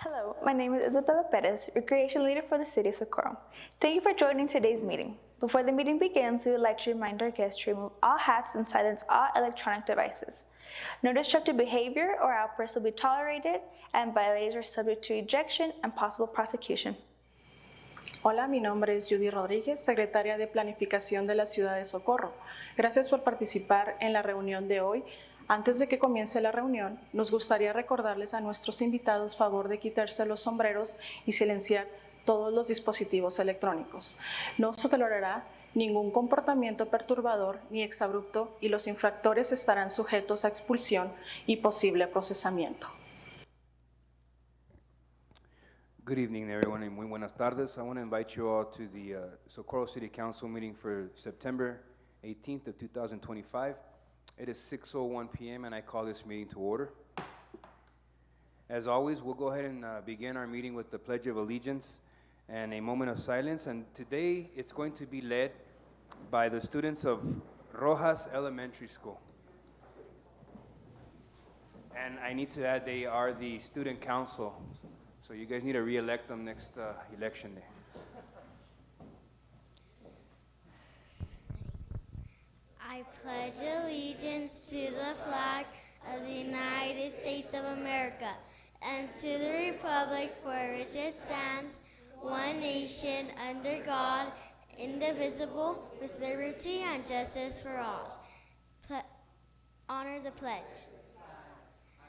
Hello, my name is Isabella Perez, Recreation Leader for the City of Socorro. Thank you for joining today's meeting. Before the meeting begins, we would like to remind our guests to remove all hats and silence all electronic devices. No destructive behavior or outbursts will be tolerated, and violators are subject to ejection and possible prosecution. Hola, mi nombre es Judy Rodríguez, secretaria de Planificación de la Ciudad de Socorro. Gracias por participar en la reunión de hoy. Antes de que comience la reunión, nos gustaría recordarles a nuestros invitados favor de quitarse los sombreros y silenciar todos los dispositivos electrónicos. No se tolerará ningún comportamiento perturbador ni exabrupto y los infractores estarán sujetos a expulsión y posible procesamiento. Good evening, everyone, and muy buenas tardes. I want to invite you all to the Socorro City Council meeting for September 18th of 2025. It is 6:01 p.m. and I call this meeting to order. As always, we'll go ahead and begin our meeting with the Pledge of Allegiance and a moment of silence. And today it's going to be led by the students of Rojas Elementary School. And I need to add, they are the student council. So you guys need to re-elect them next election day. I pledge allegiance to the flag of the United States of America and to the republic for which it stands, one nation, under God, indivisible, with liberty and justice for all. Honor the pledge.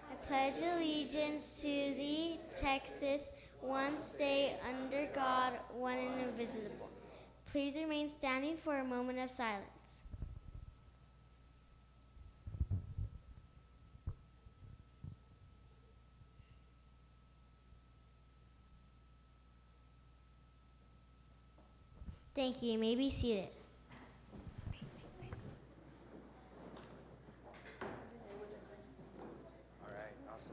I pledge allegiance to thee, Texas, one state, under God, one and indivisible. Please remain standing for a moment of silence. Thank you. You may be seated. All right, awesome.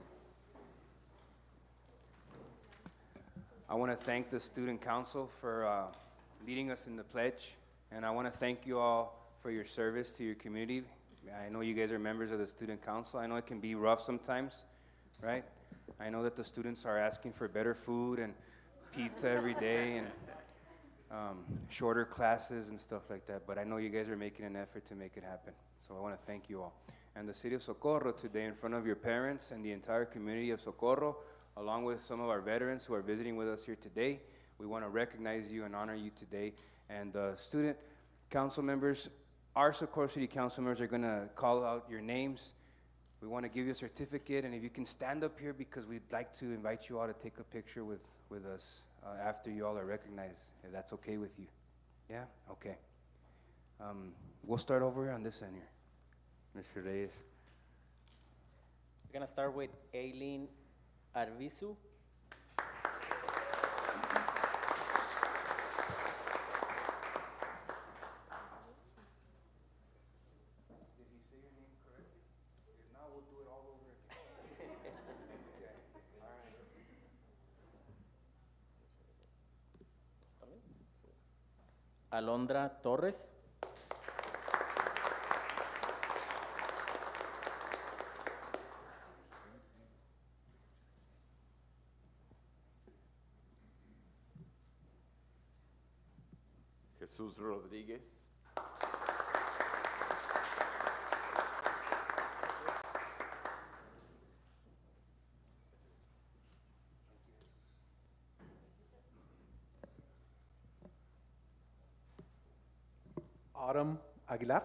I want to thank the student council for leading us in the pledge, and I want to thank you all for your service to your community. I know you guys are members of the student council. I know it can be rough sometimes, right? I know that the students are asking for better food and pizza every day and shorter classes and stuff like that, but I know you guys are making an effort to make it happen. So I want to thank you all. And the City of Socorro today, in front of your parents and the entire community of Socorro, along with some of our veterans who are visiting with us here today, we want to recognize you and honor you today. And student council members, our Socorro City council members are going to call out your names. We want to give you a certificate, and if you can stand up here, because we'd like to invite you all to take a picture with us after you all are recognized, if that's okay with you. Yeah? Okay. We'll start over on this end here. Mr. Reyes. We're going to start with Aileen Arvizu. Did he say your name correctly? If not, we'll do it all over again. Okay. All right. Alondra Torres. Jesús Rodríguez. Autumn Aguilar.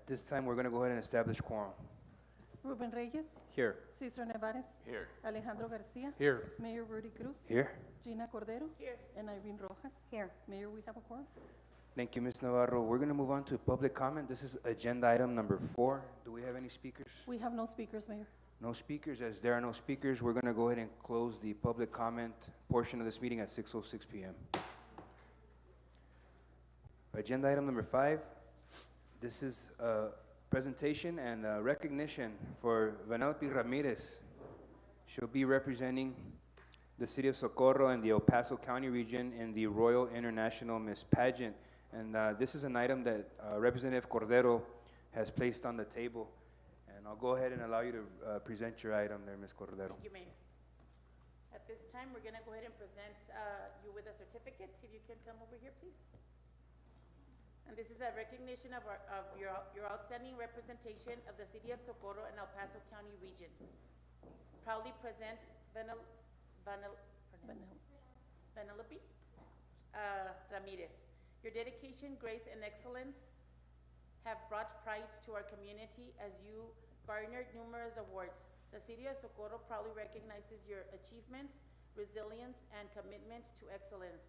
At this time, we're going to go ahead and establish quorum. Ruben Reyes, Here. Cesar Nevares, Here. Alejandro Garcia, Here. Mayor Rudy Cruz, Here. Gina Cordero, and Irene Rojas. Here. Mayor, we have a quorum. Thank you, Ms. Navarro. We're going to move on to public comment. This is agenda item number 4. Do we have any speakers? We have no speakers, Mayor. No speakers. As there are no speakers, we're going to go ahead and close the public comment portion of this meeting at 6:06 p.m. Agenda item number 5. This is a presentation and a recognition for Vanellope Ramirez. She'll be representing the city of Socorro and the El Paso County region in the Royal International Miss Pageant. And this is an item that Representative Cordero has placed on the table. And I'll go ahead and allow you to present your item there, Ms. Cordero. Thank you, Mayor. At this time, we're going to go ahead and present you with a certificate. If you can come over here, please. And this is a recognition of your outstanding representation of the city of Socorro and El Paso County region. Proudly present Vanellope Ramirez. Your dedication, grace, and excellence have brought pride to our community as you garnered numerous awards. The city of Socorro proudly recognizes your achievements, resilience, and commitment to excellence.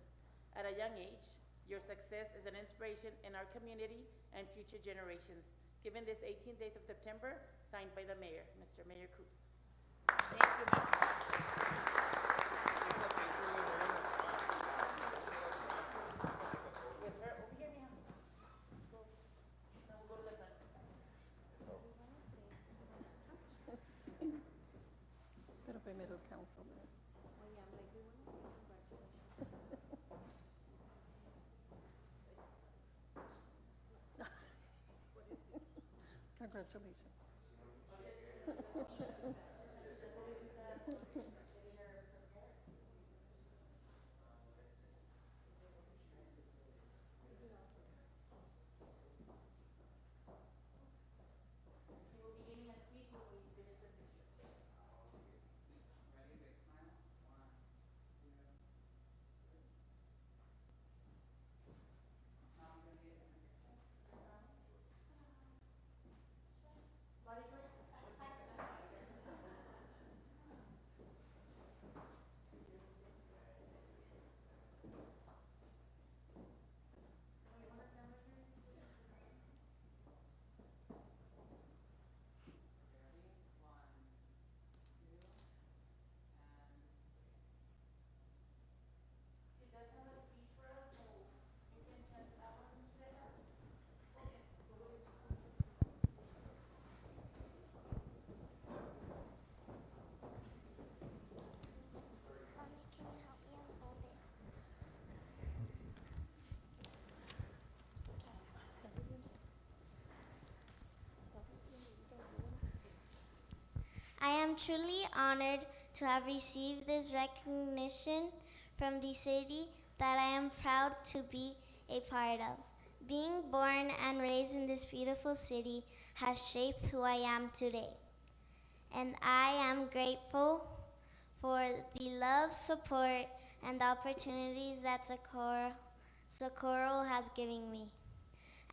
At a young age, your success is an inspiration in our community and future generations. Given this 18th day of September, signed by the mayor, Mr. Mayor Cruz. Thank you, Mayor. With her, over here, mija. Go. Now we'll go to the front. Pero primero el council. Congratulations. I am truly honored to have received this recognition from the city that I am proud to be a part of. Being born and raised in this beautiful city has shaped who I am today. And I am grateful for the love, support, and the opportunities that Socorro has given me.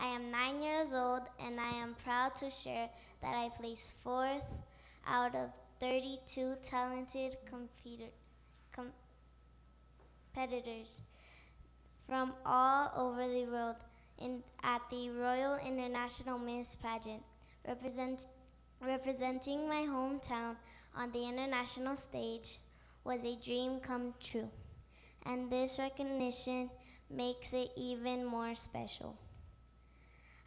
I am 9 years old, and I am proud to share that I placed 4th out of 32 talented competitors from all over the world at the Royal International Miss Pageant. Representing my hometown on the international stage was a dream come true, and this recognition makes it even more special.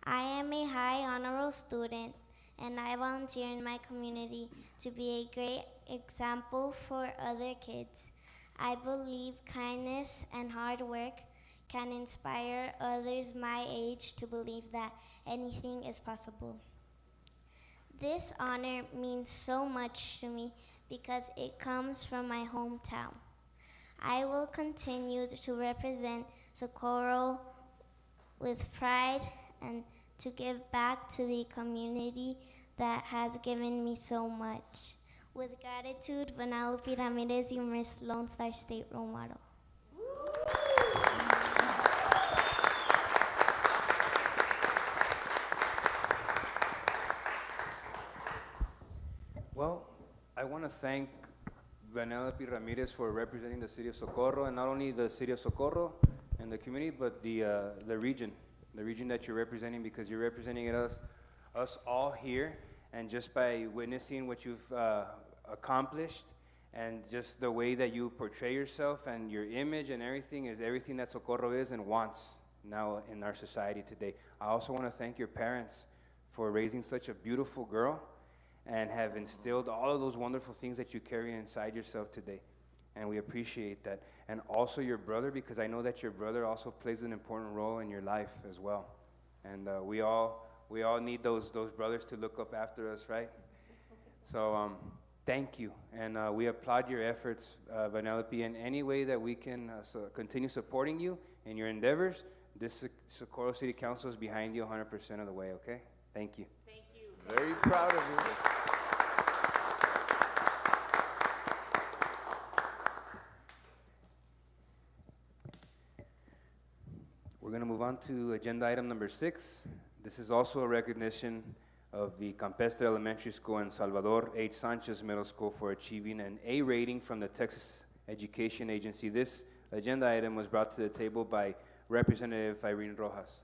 I am a high honor roll student, and I volunteer in my community to be a great example for other kids. I believe kindness and hard work can inspire others my age to believe that anything is possible. This honor means so much to me because it comes from my hometown. I will continue to represent Socorro with pride and to give back to the community that has given me so much. With gratitude, Vanellope Ramirez, you Miss Lone Star State role model. want to thank Vanellope Ramirez for representing the city of Socorro, and not only the city of Socorro and the community, but the region that you're representing, because you're representing us all here, and just by witnessing what you've accomplished, and just the way that you portray yourself and your image and everything is everything that Socorro is and wants now in our society today. I also want to thank your parents for raising such a beautiful girl and have instilled all of those wonderful things that you carry inside yourself today. And we appreciate that. And also your brother, because I know that your brother also plays an important role in your life as well. And we all need those brothers to look up after us, right? So thank you. And we applaud your efforts, Vanellope, in any way that we can continue supporting you in your endeavors. This Socorro City Council is behind you 100% of the way, okay? Thank you. Thank you. Very proud of you. We're going to move on to agenda item number 6. This is also a recognition of the Campestre Elementary School and Salvador H. Sanchez Middle School for achieving an A rating from the Texas Education Agency. This agenda item was brought to the table by Representative Irene Rojas.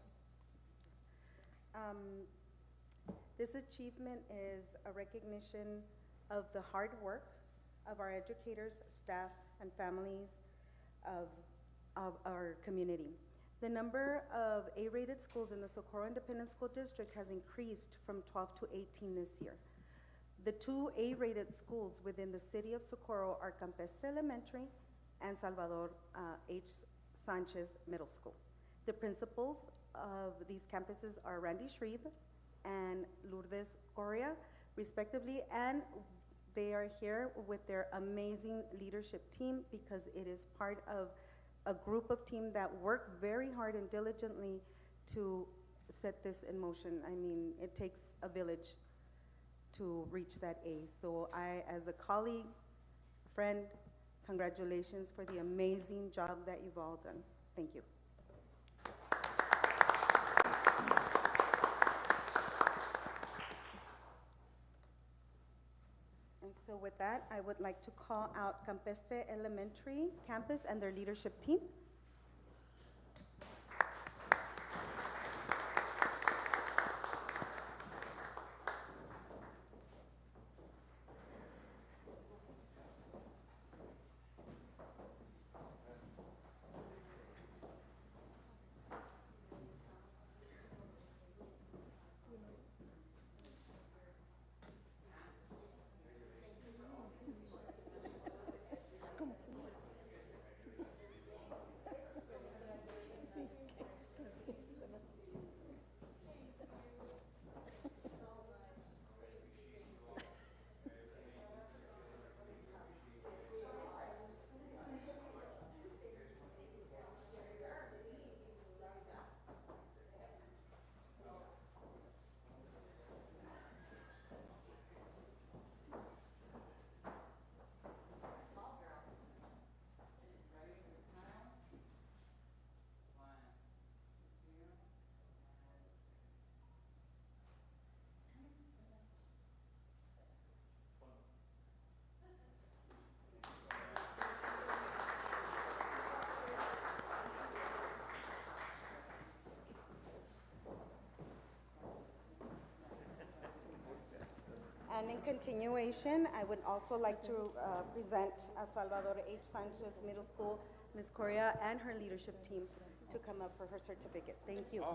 This achievement is a recognition of the hard work of our educators, staff, and families of our community. The number of A-rated schools in the Socorro Independent School District has increased from 12 to 18 this year. The 2 A-rated schools within the city of Socorro are Campestre Elementary and Salvador H. Sanchez Middle School. The principals of these campuses are Randy Shreve and Lourdes Correa, respectively, and they are here with their amazing leadership team because it is part of a group of team that work very hard and diligently to set this in motion. I mean, it takes a village to reach that A. So I, as a colleague, friend, congratulations for the amazing job that you've all done. Thank you. And so with that, I would like to call out Campestre Elementary Campus and their leadership team. And in continuation, I would also like to present Salvador H. Sanchez Middle School, Ms. Correa, and her leadership team to come up for her certificate. Thank you.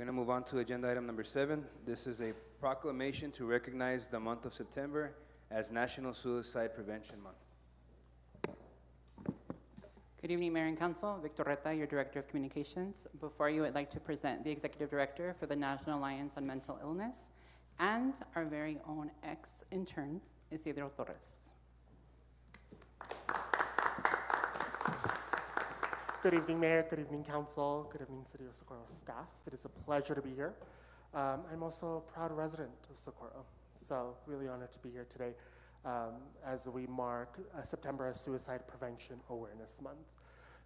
going to move on to agenda item number 7. This is a proclamation to recognize the month of September as National Suicide Prevention Month. Good evening, Mayor and Council. Victor Reta, your Director of Communications. Before you, I'd like to present the Executive Director for the National Alliance on Mental Illness and our very own ex-intern, Isidro Torres. Good evening, Mayor. Good evening, Council. Good evening, City of Socorro staff. It is a pleasure to be here. I'm also a proud resident of Socorro, so really honored to be here today as we mark September as Suicide Prevention Awareness Month.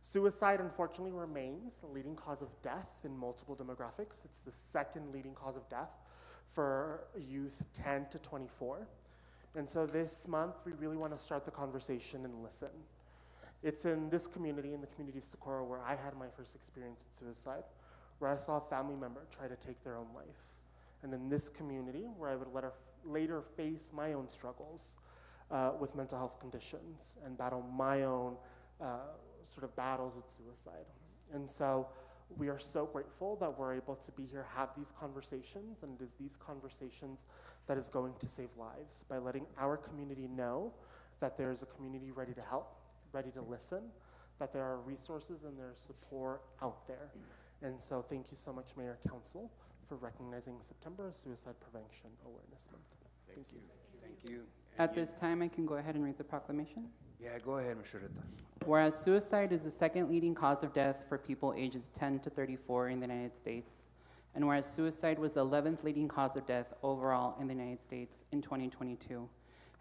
Suicide, unfortunately, remains the leading cause of death in multiple demographics. It's the second leading cause of death for youth 10 to 24. And so this month, we really want to start the conversation and listen. It's in this community, in the community of Socorro, where I had my first experience in suicide, where I saw a family member try to take their own life. And in this community, where I would later face my own struggles with mental health conditions and battle my own sort of battles with suicide. And so we are so grateful that we're able to be here, have these conversations, and it is these conversations that is going to save lives by letting our community know that there's a community ready to help, ready to listen, that there are resources and there's support out there. And so thank you so much, Mayor, Council, for recognizing September as Suicide Prevention Awareness Month. Thank you. Thank you. At this time, I can go ahead and read the proclamation. Yeah, go ahead, Mr. Reta. Whereas suicide is the second leading cause of death for people ages 10 to 34 in the United States, and whereas suicide was the 11th leading cause of death overall in the United States in 2022,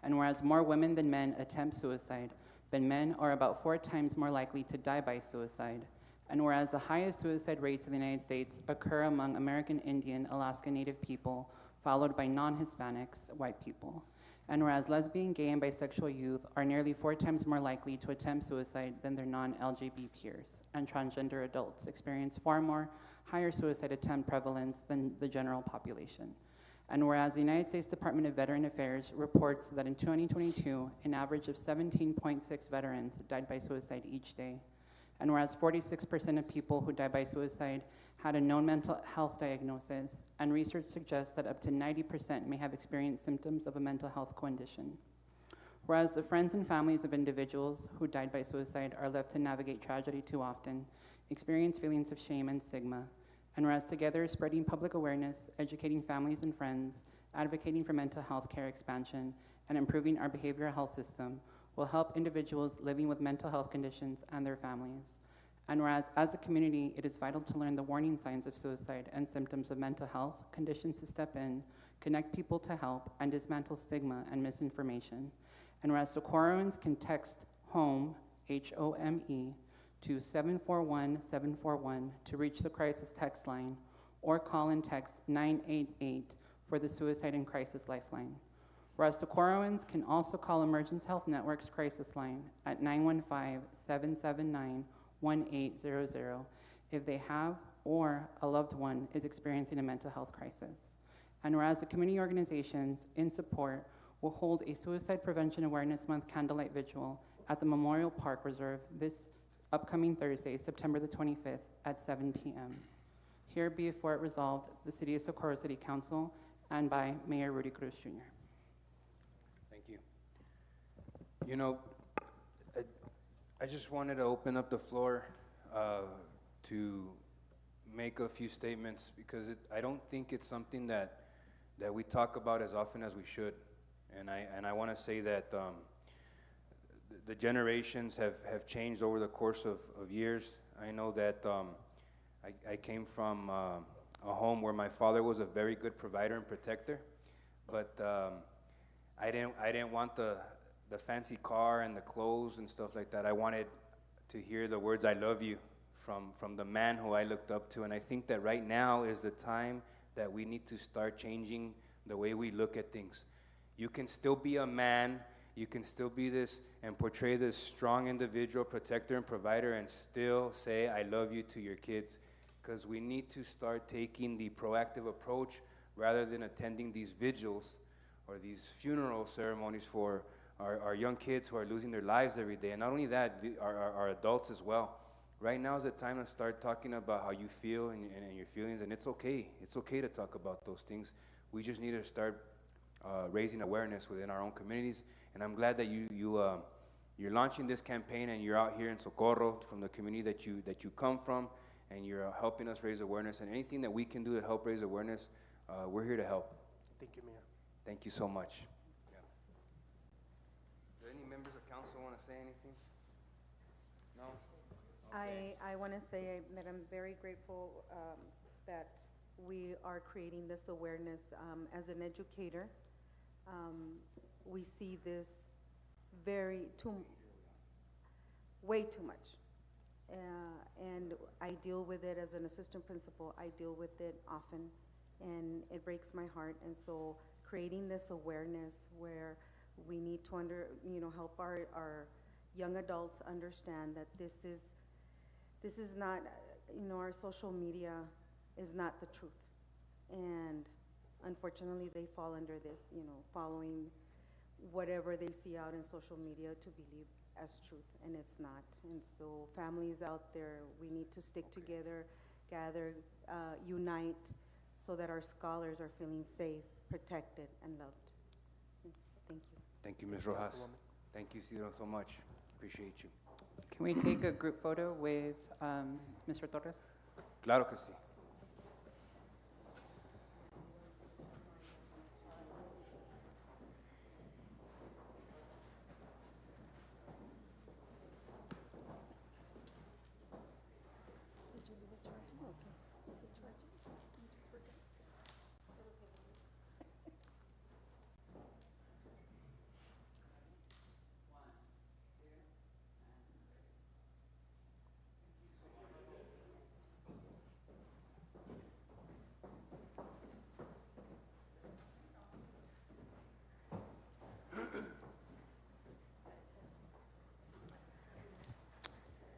and whereas more women than men attempt suicide, but men are about 4 times more likely to die by suicide, and whereas the highest suicide rates in the United States occur among American Indian, Alaska Native people, followed by non-Hispanics, white people. And whereas lesbian, gay, and bisexual youth are nearly 4 times more likely to attempt suicide than their non-LGBT peers, and transgender adults experience far more higher suicide attempt prevalence than the general population. And whereas the United States Department of Veteran Affairs reports that in 2022, an average of 17.6 veterans died by suicide each day, and whereas 46% of people who die by suicide had a known mental health diagnosis, and research suggests that up to 90% may have experienced symptoms of a mental health condition. Whereas the friends and families of individuals who died by suicide are left to navigate tragedy too often, experience feelings of shame and stigma, and whereas together spreading public awareness, educating families and friends, advocating for mental health care expansion, and improving our behavioral health system will help individuals living with mental health conditions and their families. And whereas as a community, it is vital to learn the warning signs of suicide and symptoms of mental health conditions to step in, connect people to help, and dismantle stigma and misinformation. And whereas Socorroans can text HOME, HOME, to 741-741 to reach the crisis text line, or call and text 988 for the Suicide and Crisis Lifeline. Whereas Socorroans can also call Emergence Health Network's crisis line at 915-779-1800 if they have or a loved one is experiencing a mental health crisis. And whereas the community organizations in support will hold a Suicide Prevention Awareness Month candlelight vigil at the Memorial Park Reserve this upcoming Thursday, September the 25th at 7 p.m. Here be before it resolved, the City of Socorro City Council and by Mayor Rudy Cruz Jr. Thank you. You know, I just wanted to open up the floor to make a few statements because I don't think it's something that we talk about as often as we should. And I want to say that the generations have changed over the course of years. I know that I came from a home where my father was a very good provider and protector, but I didn't want the fancy car and the clothes and stuff like that. I wanted to hear the words "I love you" from the man who I looked up to. And I think that right now is the time that we need to start changing the way we look at things. You can still be a man, you can still be this and portray this strong individual, protector and provider, and still say "I love you" to your kids, because we need to start taking the proactive approach rather than attending these vigils or these funeral ceremonies for our young kids who are losing their lives every day. And not only that, our adults as well. right now is the time to start talking about how you feel and your feelings, and it's okay. It's okay to talk about those things. We just need to start raising awareness within our own communities, and I'm glad that you're launching this campaign and you're out here in Socorro from the community that you come from, and you're helping us raise awareness, and anything that we can do to help raise awareness, we're here to help. Thank you, Mayor. Thank you so much. Yeah. Do any members of council want to say anything? No? Okay. I want to say that I'm very grateful that we are creating this awareness. As an educator, we see this way too much. And I deal with it as an assistant principal. I deal with it often, and it breaks my heart. And so creating this awareness where we need to help our young adults understand that this is not, our social media is not the truth. And unfortunately, they fall under this, following whatever they see out in social media to believe as truth, and it's not. And so families out there, we need to stick together, gather, unite, so that our scholars are feeling safe, protected, and loved. Thank you. Thank you, Ms. Rojas. Thank you, Ciro, so much. Appreciate you. Can we take a group photo with Mr. Torres? Claro que sí.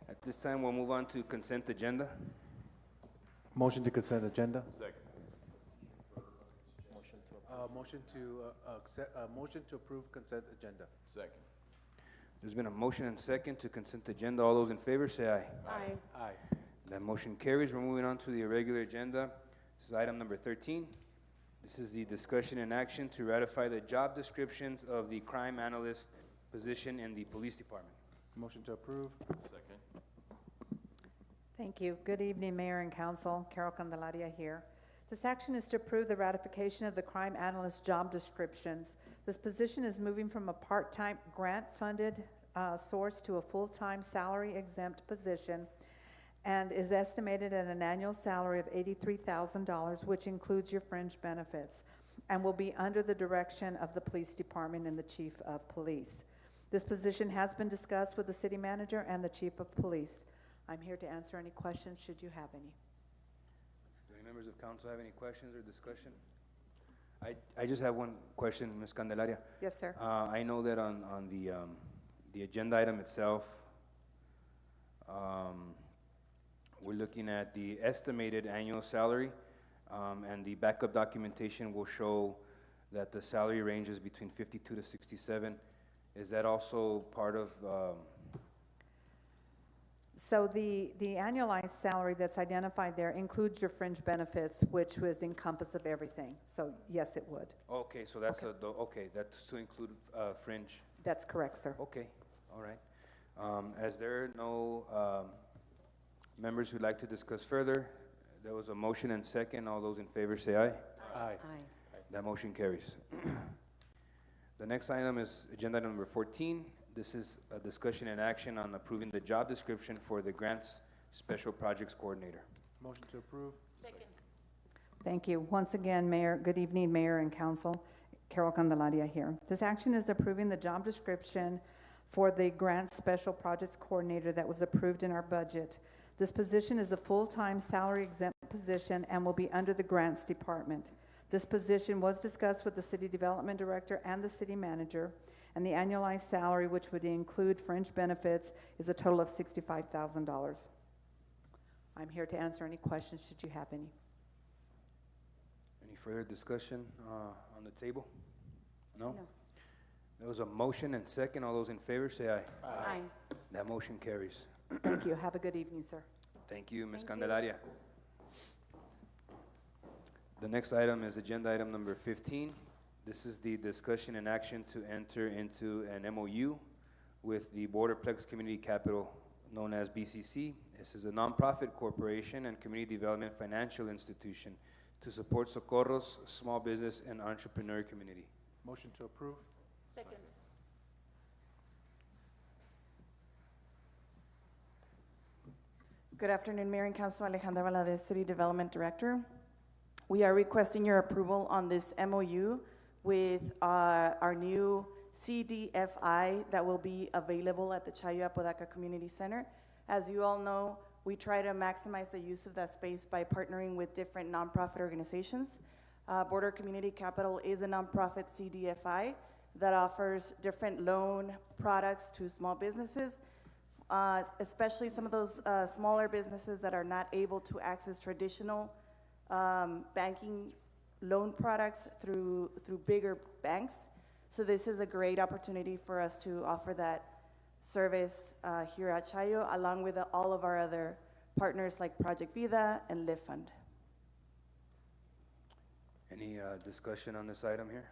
At this time, we'll move on to consent agenda. Motion to consent agenda. Second. Motion to approve consent agenda. Second. There's been a motion and second to consent agenda. All those in favor say aye. Aye. Aye. That motion carries. We're moving on to the irregular agenda. This is item number 13. This is the discussion and action to ratify the job descriptions of the crime analyst position in the police department. Motion to approve. Second. Thank you. Good evening, Mayor and Council. Carol Candelaria here. This action is to approve the ratification of the crime analyst job descriptions. This position is moving from a part-time grant-funded source to a full-time salary-exempt position and is estimated at an annual salary of $83,000, which includes your fringe benefits, and will be under the direction of the police department and the chief of police. This position has been discussed with the city manager and the chief of police. I'm here to answer any questions should you have any. Do any members of council have any questions or discussion? I just have one question, Ms. Candelaria. Yes, sir. I know that on the agenda item itself, we're looking at the estimated annual salary, and the backup documentation will show that the salary ranges between 52 to 67. Is that also part of? So the annualized salary that's identified there includes your fringe benefits, which was encompass of everything. So yes, it would. Okay, so that's that's to include fringe. That's correct, sir. Okay, all right. As there are no members who'd like to discuss further, there was a motion and second. All those in favor say aye. Aye. Aye. That motion carries. The next item is agenda number 14. This is a discussion and action on approving the job description for the Grants Special Projects Coordinator. Motion to approve. Second. Thank you. Once again, Mayor, good evening, Mayor and Council. Carol Candelaria here. This action is approving the job description for the Grants Special Projects Coordinator that was approved in our budget. This position is a full-time salary-exempt position and will be under the Grants Department. This position was discussed with the City Development Director and the City Manager, and the annualized salary, which would include fringe benefits, is a total of $65,000. I'm here to answer any questions should you have any. Any further discussion on the table? No? There was a motion and second. All those in favor say aye. Aye. That motion carries. Thank you. Have a good evening, sir. Thank you, Ms. Candelaria. The next item is agenda item number 15. This is the discussion and action to enter into an MOU with the Borderplex Community Capital, known as BCC. This is a nonprofit corporation and community development financial institution to support Socorro's small business and entrepreneur community. Motion to approve? Second. Good afternoon, Mayor and Council. Alejandra Valadez, City Development Director. We are requesting your approval on this MOU with our new CDFI that will be available at the Chayo Apodaca Community Center. As you all know, we try to maximize the use of that space by partnering with different nonprofit organizations. Border Community Capital is a nonprofit CDFI that offers different loan products to small businesses, especially some of those smaller businesses that are not able to access traditional banking loan products through bigger banks. So this is a great opportunity for us to offer that service here at Chayo, along with all of our other partners like Project Vida and Live Fund. Any discussion on this item here?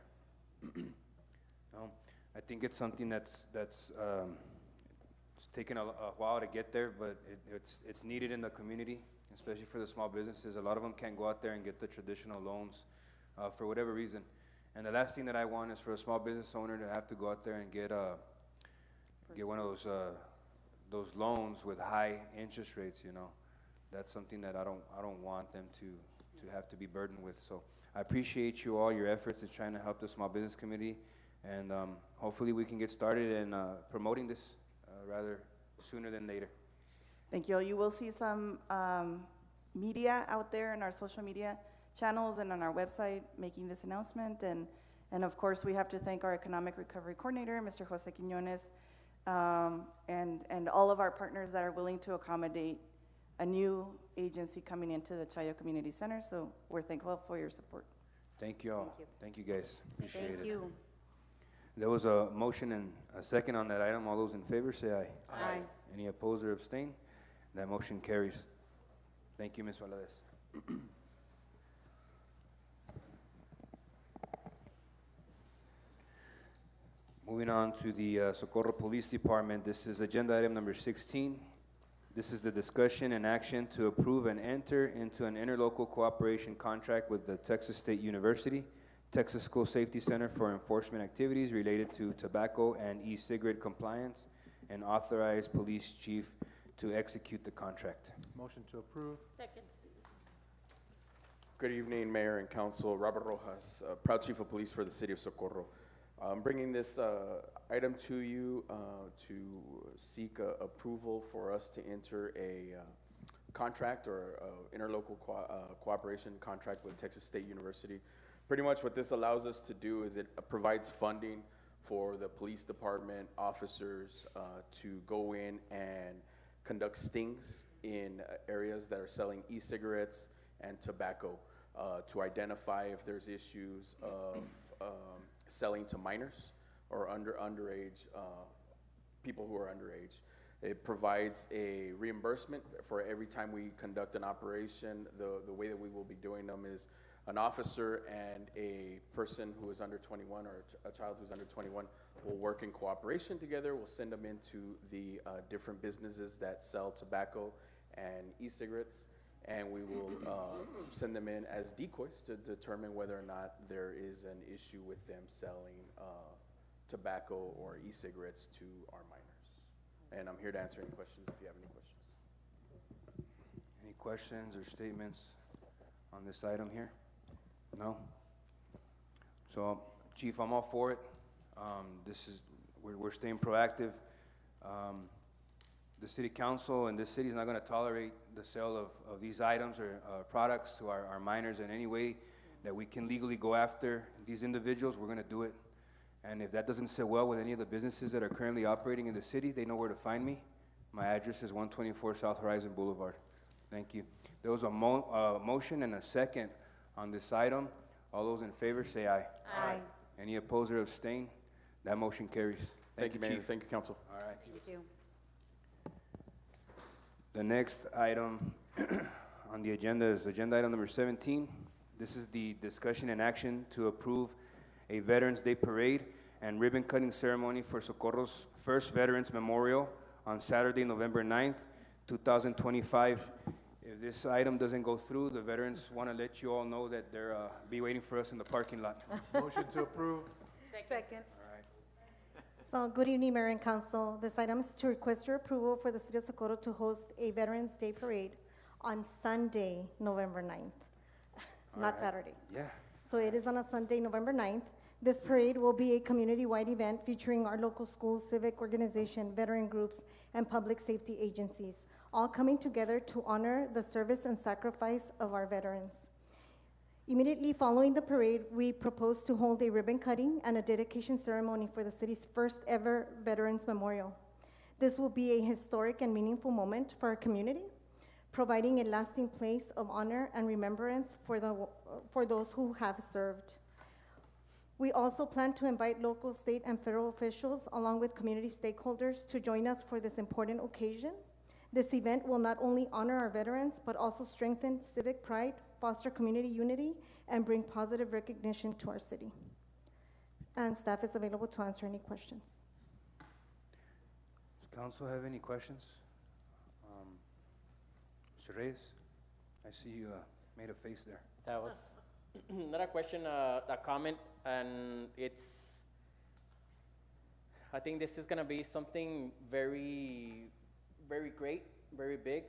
No? I think it's something that's it's taken a while to get there, but it's needed in the community, especially for the small businesses. A lot of them can't go out there and get the traditional loans for whatever reason. And the last thing that I want is for a small business owner to have to go out there and get one of those loans with high interest rates. You know, that's something that I don't want them to have to be burdened with. So I appreciate your efforts in trying to help the small business community, and hopefully we can get started in promoting this rather sooner than later. Thank you. You will see some media out there in our social media channels and on our website making this announcement. And of course, we have to thank our Economic Recovery Coordinator, Mr. Jose Quiñones, and all of our partners that are willing to accommodate a new agency coming into the Chayo Community Center. So we're thankful for your support. Thank you all. Thank you guys. Appreciate it. Thank you. There was a motion and a second on that item. All those in favor say aye. Aye. Any opposed or abstain? That motion carries. Thank you, Ms. Valadez. Moving on to the Socorro Police Department, this is agenda item number 16. This is the discussion and action to approve and enter into an interlocal cooperation contract with the Texas State University, Texas School Safety Center for enforcement activities related to tobacco and e-cigarette compliance, and authorize police chief to execute the contract. Motion to approve? Second. Good evening, Mayor and Council. Robert Rojas, proud Chief of Police for the City of Socorro. I'm bringing this item to you to seek approval for us to enter a contract or interlocal cooperation contract with Texas State University. Pretty much what this allows us to do is it provides funding for the police department officers to go in and conduct stings in areas that are selling e-cigarettes and tobacco to identify if there's issues of selling to minors or underage people who are underage. It provides a reimbursement for every time we conduct an operation. The way that we will be doing them is an officer and a person who is under 21 or a child who's under 21 will work in cooperation together. We'll send them into the different businesses that sell tobacco and e-cigarettes, and we will send them in as decoys to determine whether or not there is an issue with them selling tobacco or e-cigarettes to our minors. And I'm here to answer any questions if you have any questions. Any questions or statements on this item here? No? So, Chief, I'm all for it. We're staying proactive. The City Council and this city is not going to tolerate the sale of these items or products to our minors in any way that we can legally go after these individuals. We're going to do it. And if that doesn't sit well with any of the businesses that are currently operating in the city, they know where to find me. My address is 124 South Horizon Boulevard. Thank you. There was a motion and a second on this item. All those in favor say aye. Aye. Any opposed or abstain? That motion carries. Thank you, Mayor. Chief. Thank you, Council. All right. Thank you. The next item on the agenda is agenda item number 17. This is the discussion and action to approve a Veterans Day Parade and ribbon cutting ceremony for Socorro's first Veterans Memorial on Saturday, November 9th, 2025. If this item doesn't go through, the veterans want to let you all know that they're be waiting for us in the parking lot. Motion to approve. Second. So, good evening, Mayor and Council. This item is to request your approval for the City of Socorro to host a Veterans Day Parade on Sunday, November 9th, not right. Saturday. Yeah. So it is on a Sunday, November 9th. This parade will be a community-wide event featuring our local schools, civic organization, veteran groups, and public safety agencies, all coming together to honor the service and sacrifice of our veterans. Immediately following the parade, we propose to hold a ribbon cutting and a dedication ceremony for the city's first ever Veterans Memorial. This will be a historic and meaningful moment for our community, providing a lasting place of honor and remembrance for those who have served. We also plan to invite local, state, and federal officials, along with community stakeholders, to join us for this important occasion. This event will not only honor our veterans, but also strengthen civic pride, foster community unity, and bring positive recognition to our city. And staff is available to answer any questions. Does council have any questions? Mr. Reyes, I see you made a face there. That was not a question, a comment, and I think this is gonna be something very, very great, very big.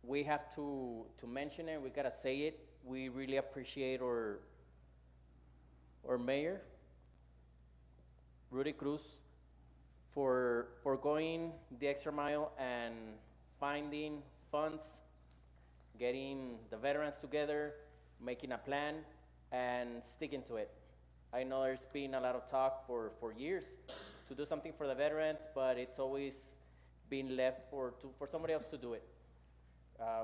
We have to mention it, we gotta say it. We really appreciate our mayor, Rudy Cruz, for going the extra mile and finding funds, getting the veterans together, making a plan, and sticking to it. I know there's been a lot of talk for years to do something for the veterans, but it's always been left for somebody else to do it.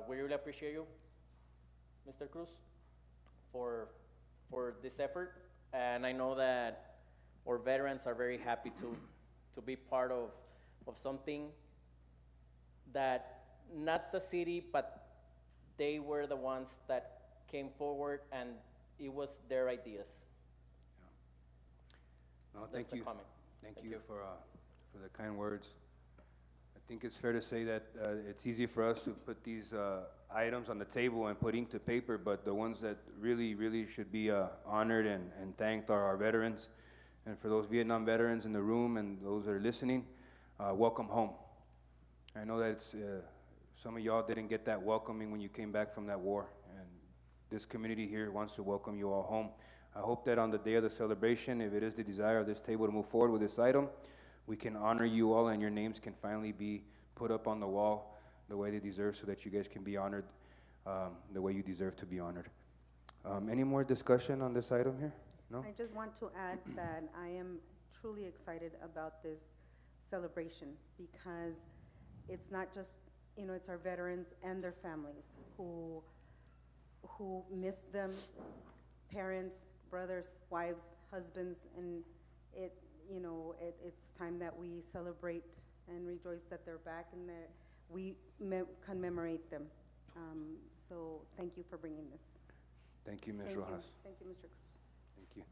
We really appreciate you, Mr. Cruz, for this effort, and I know that our veterans are very happy to be part of something that not the city, but they were the ones that came forward, and it was their ideas. No, That's thank the you. comment. Thank you for the kind words. I think it's fair to say that it's easy for us to put these items on the table and put ink to paper, but the ones that really should be honored and thanked are our veterans. And for those Vietnam veterans in the room and those that are listening, welcome home. I know that some of y'all didn't get that welcoming when you came back from that war, and this community here wants to welcome you all home. I hope that on the day of the celebration, if it is the desire of this table to move forward with this item, we can honor you all and your names can finally be put up on the wall the way they deserve, so that you guys can be honored the way you deserve to be honored. Any more discussion on this item here? No? I just want to add that I am truly excited about this celebration, because it's not just, it's our veterans and their families who miss them, parents, brothers, wives, husbands, and it's time that we celebrate and rejoice that they're back and that we commemorate them. So thank you for bringing this. Thank you, Ms. Rojas. Thank you, Mr. Cruz. Thank you.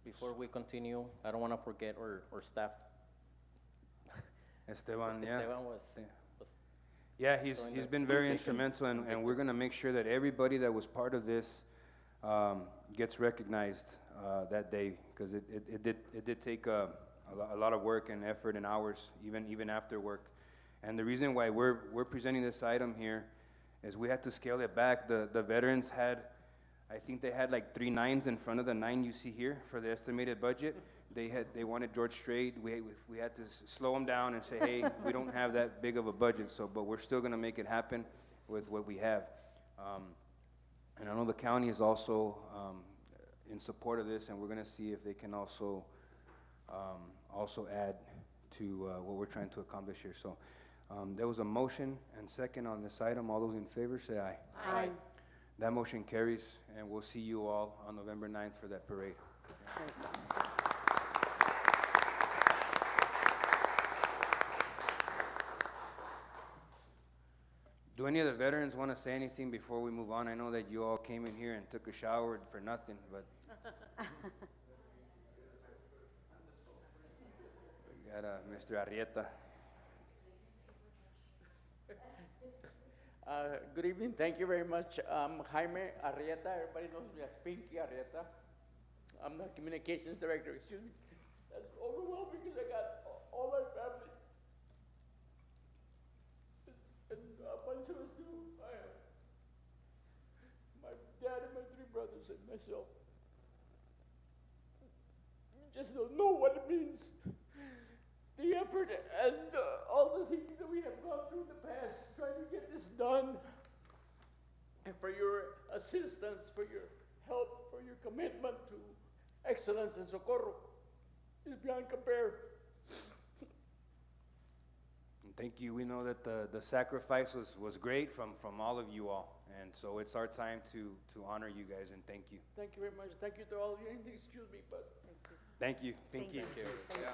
Before we continue, I don't want to forget our staff. Esteban, yeah. Esteban was Yeah, he's been very instrumental, and we're going to make sure that everybody that was part of this gets recognized that day, because it did take a lot of work and effort and hours, even after work. And the reason why we're presenting this item here is we had to scale it back. The veterans had, I think they had like 3 nines in front of the 9 you see here for the estimated budget. They wanted George Strait. We had to slow them down and say, hey, we don't have that big of a budget, but we're still going to make it happen with what we have. And I know the county is also in support of this, and we're going to see if they can also add to what we're trying to accomplish here. So there was a motion and second on this item. All those in favor say aye. Aye. That motion carries, and we'll see you all on November 9th for that parade. any of the veterans want to say anything before we move on? I know that you all came in here and took a shower for nothing, but we got Mr. Arrieta. Good evening. Thank you very much. I'm Jaime Arrieta. Everybody knows me as Pinky Arrieta. I'm the communications director. Excuse me. That's overwhelming because I got all my family. And a bunch of us do. I have my dad and my 3 brothers and myself. You just don't know what it means. The effort and all the things that we have gone through in the past trying to get this done. And for your assistance, for your help, for your commitment to excellence in Socorro is beyond compare. And thank you. We know that the sacrifice was great from all of you all. And so it's our time to honor you guys and thank you. Thank you very much. Thank you to all of you. Excuse me, but Thank you. Thank you. Yeah.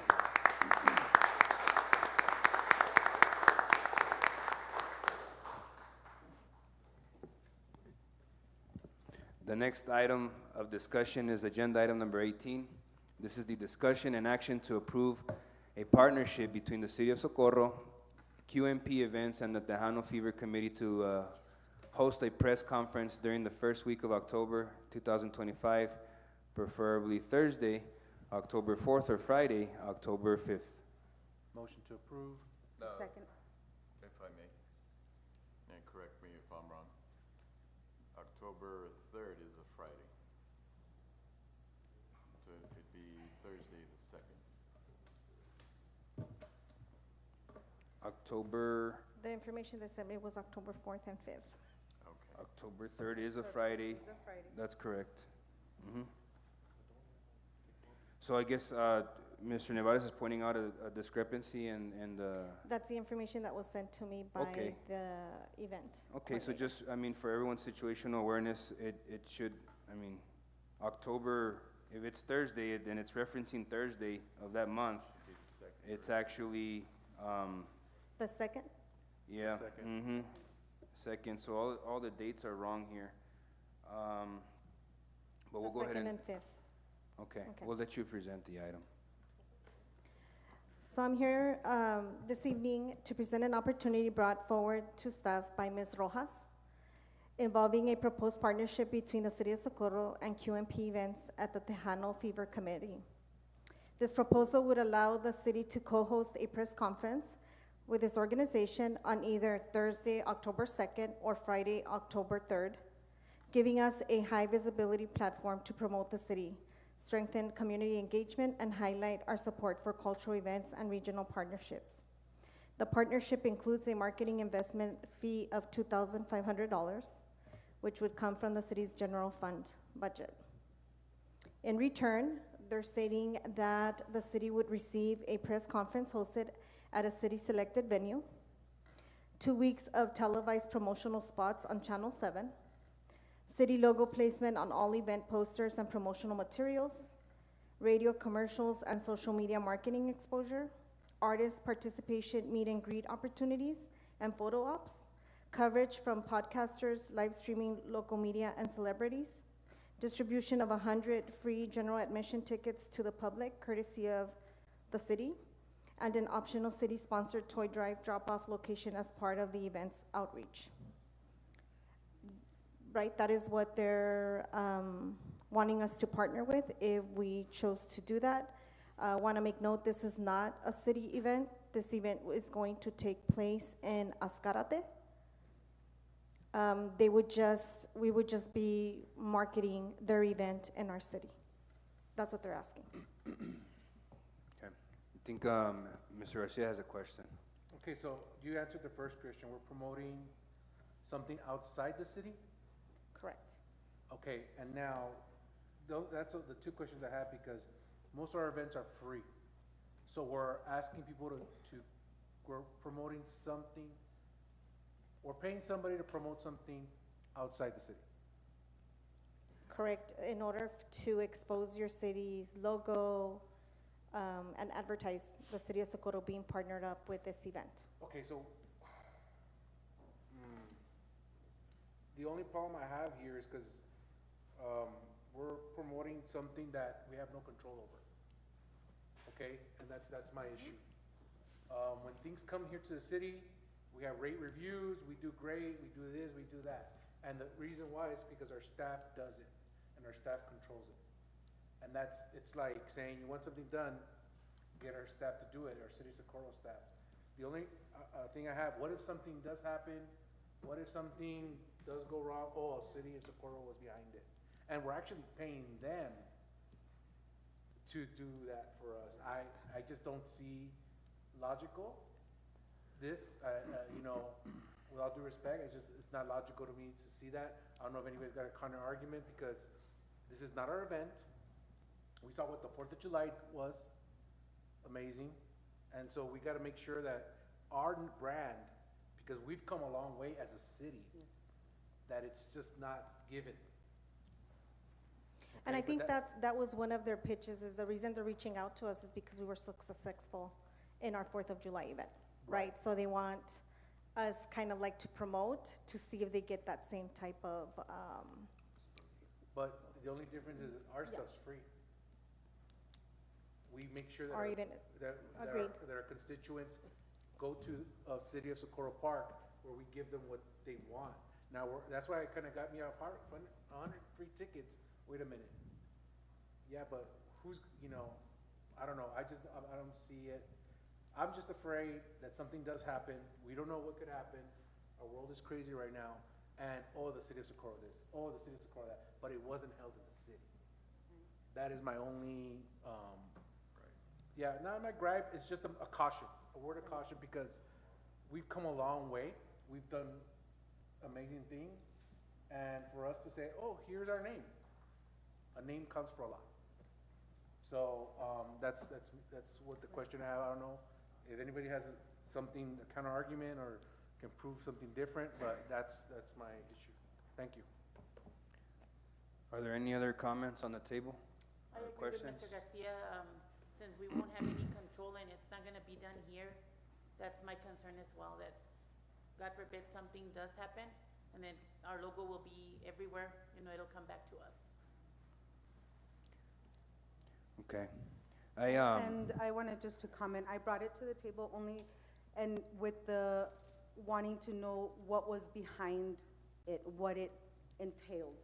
The next item of discussion is agenda item number 18. This is the discussion and action to approve a partnership between the City of Socorro, QMP Events, and the Tejano Fever Committee to host a press conference during the first week of October 2025, preferably Thursday, October 4th, or Friday, October 5th. Motion to approve. Second. If I may, and correct me if I'm wrong, October 3rd is a Friday. So it'd be Thursday the 2nd. October The information they sent me was October 4th and 5th. Okay. October 3rd is a Friday. It's a Friday. That's correct. Mhm. So I guess Mr. Nevares is pointing out a discrepancy in the. That's the information that was sent to me by Okay. the event. Okay, so coordinator. just, I mean, for everyone's situational awareness, it should, I mean, October, if it's Thursday, then it's referencing Thursday of that month. It's actually, The second? yeah. Second. Mm-hmm. Second, so all the dates are wrong here. But we'll go ahead The second and, and 5th. okay, Okay. we'll let you present the item. So I'm here this evening to present an opportunity brought forward to staff by Ms. Rojas involving a proposed partnership between the City of Socorro and QMP Events at the Tejano Fever Committee. This proposal would allow the city to co-host a press conference with this organization on either Thursday, October 2nd, or Friday, October 3rd, giving us a high visibility platform to promote the city, strengthen community engagement, and highlight our support for cultural events and regional partnerships. The partnership includes a marketing investment fee of $2,500, which would come from the city's general fund budget. In return, they're stating that the city would receive a press conference hosted at a city-selected venue, 2 weeks of televised promotional spots on Channel 7, city logo placement on all event posters and promotional materials, radio commercials and social media marketing exposure, artist participation meet and greet opportunities and photo ops, coverage from podcasters, live streaming local media and celebrities, distribution of 100 free general admission tickets to the public courtesy of the city, and an optional city-sponsored toy drive drop-off location as part of the event's outreach. Right, that is what they're wanting us to partner with if we chose to do that. Want to make note, this is not a city event. This event is going to take place in Ascarate. We would just be marketing their event in our city. That's what they're asking. Okay. I think Mr. Garcia has a question. Okay, so you answered the first question. We're promoting something outside the city? Correct. Okay, and now, that's the two questions I have because most of our events are free. So we're asking people we're promoting something, we're paying somebody to promote something outside the city. Correct. In order to expose your city's logo and advertise the City of Socorro being partnered up with this event. Okay, so, The only problem I have here is because we're promoting something that we have no control over. Okay, and that's my issue. When things come here to the city, we have rate reviews, we do great, we do this, we do that. And the reason why is because our staff does it, and our staff controls it. And it's like saying you want something done, get our staff to do it, our City of Socorro staff. The only thing I have, what if something does happen? What if something does go wrong? Oh, City of Socorro was behind it. And we're actually paying them to do that for us. I just don't see logical. This, you know, with all due respect, it's not logical to me to see that. I don't know if anybody's got a counter argument because this is not our event. We saw what the 4th of July was, amazing. And so we gotta make sure that our brand, because we've come a long way as a city, that it's just not given. And Okay, I think but that was one of their pitches, is the reason they're reaching out to us is because we were so successful in our 4th of July event, right? So they want us kind of like to promote, to see if they get that same type of, But the only difference is our stuff's free. We make sure that Or even- agreed. that our constituents go to City of Socorro Park where we give them what they want. Now, that's why it kind of got me off heart, 100 free tickets. Wait a minute. Yeah, but who's, you know, I don't know. I don't see it. I'm just afraid that something does happen. We don't know what could happen. Our world is crazy right now. And, oh, the City of Socorro this, oh, the City of Socorro that. But it wasn't held in the city. That is my only, yeah, not my gripe. It's just a caution, a word of caution, because we've come a long way. We've done amazing things. And for us to say, oh, here's our name. A name counts for a lot. So that's what the question I have. I don't know if anybody has something, a counter argument, or can prove something different, but that's my issue. Thank you. Are there any other comments on the table? I Or agree with questions? Mr. Garcia, since we won't have any control and it's not gonna be done here, that's my concern as well, that God forbid something does happen, and then our logo will be everywhere, you know, it'll come back to us. Okay. And I wanted just to comment, I brought it to the table only, and with the wanting to know what was behind it, what it entailed.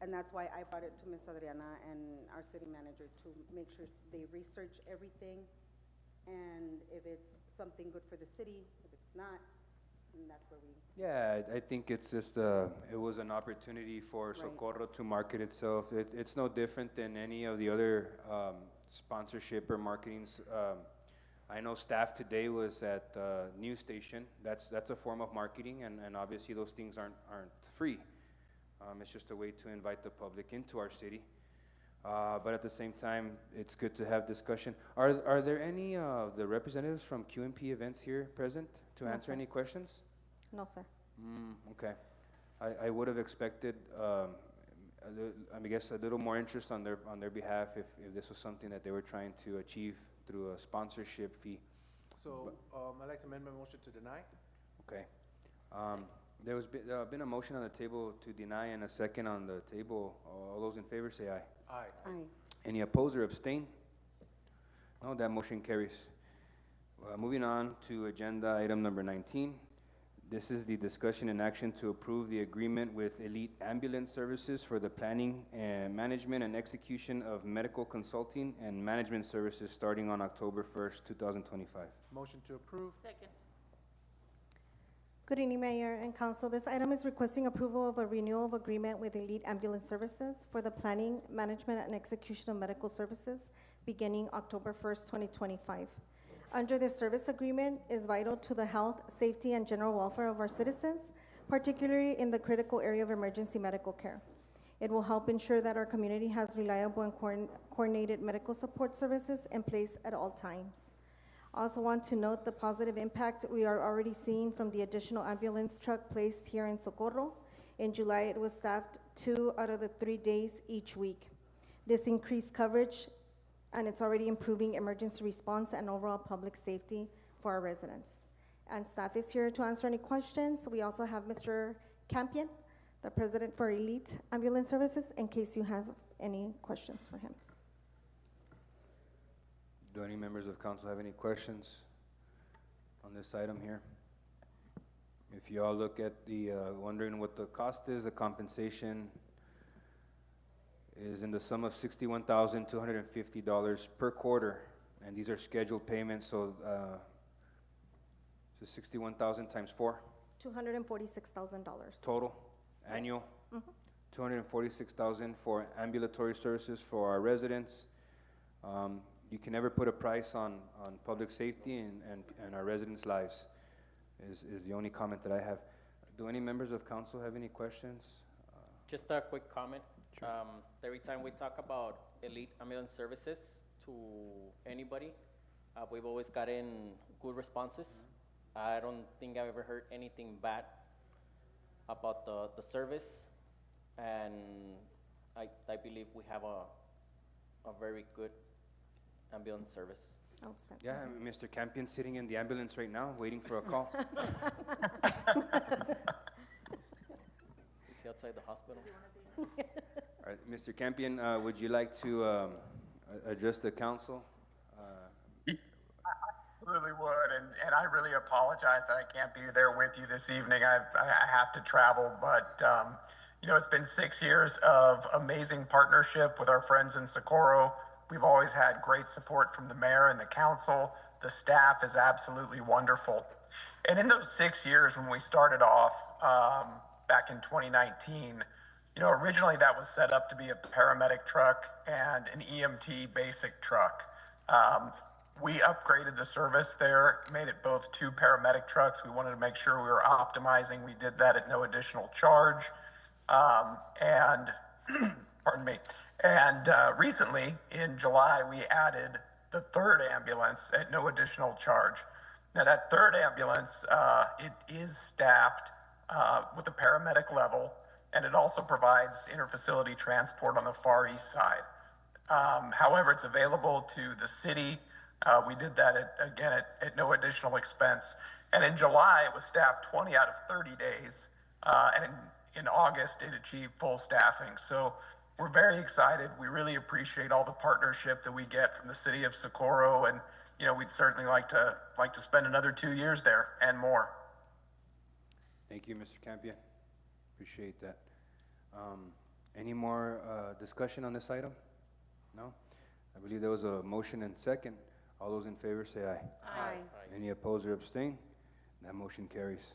And that's why I brought it to Ms. Adriana and our city manager to make sure they research everything, and if it's something good for the city, if it's not, and that's where we. Yeah, I think it's just, it was an opportunity for Socorro to market itself. It's no different than any of the other sponsorship or marketings. I know staff today was at the news station. That's a form of marketing, and obviously those things aren't free. It's just a way to invite the public into our city. But at the same time, it's good to have discussion. Are there any of the representatives from QMP events here present to No, answer sir. any questions? No, sir. Okay. I would have expected, I guess, a little more interest on their behalf if this was something that they were trying to achieve through a sponsorship fee. So I'd like to amend my motion to deny. Okay. There was been a motion on the table to deny and a second on the table. All those in favor say aye. Aye. Aye. Any opposed or abstain? No, that motion carries. Moving on to agenda item number 19. This is the discussion and action to approve the agreement with Elite Ambulance Services for the planning and management and execution of medical consulting and management services starting on October 1st, 2025. Motion to approve. Second. Good evening, Mayor and Council. This item is requesting approval of a renewal of agreement with Elite Ambulance Services for the planning, management, and execution of medical services beginning October 1st, 2025. Under this service agreement is vital to the health, safety, and general welfare of our citizens, particularly in the critical area of emergency medical care. It will help ensure that our community has reliable and coordinated medical support services in place at all times. I also want to note the positive impact we are already seeing from the additional ambulance truck placed here in Socorro. In July, it was staffed 2 out of the 3 days each week. This increased coverage, and it's already improving emergency response and overall public safety for our residents. and staff is here to answer any questions. We also have Mr. Campion, the president for Elite Ambulance Services, in case you have any questions for him. Do any members of council have any questions on this item here? If you all look at the, wondering what the cost is, the compensation is in the sum of $61,250 per quarter, and these are scheduled payments, so so 61,000 times 4 $246,000. total, annual, Mhm. 246,000 for ambulatory services for our residents. You can never put a price on public safety and our residents' lives, is the only comment that I have. Do any members of council have any questions? Just a quick comment. Every time we talk about Elite Ambulance Services to anybody, we've always gotten good responses. I don't think I've ever heard anything bad about the service, and I believe we have a very good ambulance service. Outstanding. Yeah, Mr. Campion sitting in the ambulance right now, waiting for a call. Is he outside the hospital? All right, Mr. Campion, would you like to address the council? Absolutely would, and I really apologize that I can't be there with you this evening. I have to travel, but you know, it's been 6 years of amazing partnership with our friends in Socorro. We've always had great support from the mayor and the council. The staff is absolutely wonderful. And in those 6 years when we started off back in 2019, you know, originally that was set up to be a paramedic truck and an EMT basic truck. We upgraded the service there, made it both 2 paramedic trucks. We wanted to make sure we were optimizing. We did that at no additional charge. And pardon me. And recently, in July, we added the 3rd ambulance at no additional charge. Now, that 3rd ambulance, it is staffed with a paramedic level, and it also provides interfacility transport on the far east side. However, it's available to the city. We did that, at no additional expense. And in July, it was staffed 20 out of 30 days, and in August, it achieved full staffing. So we're very excited. We really appreciate all the partnership that we get from the city of Socorro, and you know, we'd certainly like to spend another 2 years there and more. Thank you, Mr. Campion. Appreciate that. Any more discussion on this item? No? I believe there was a motion and second. All those in favor say aye. Aye. Any opposed or abstain? That motion carries.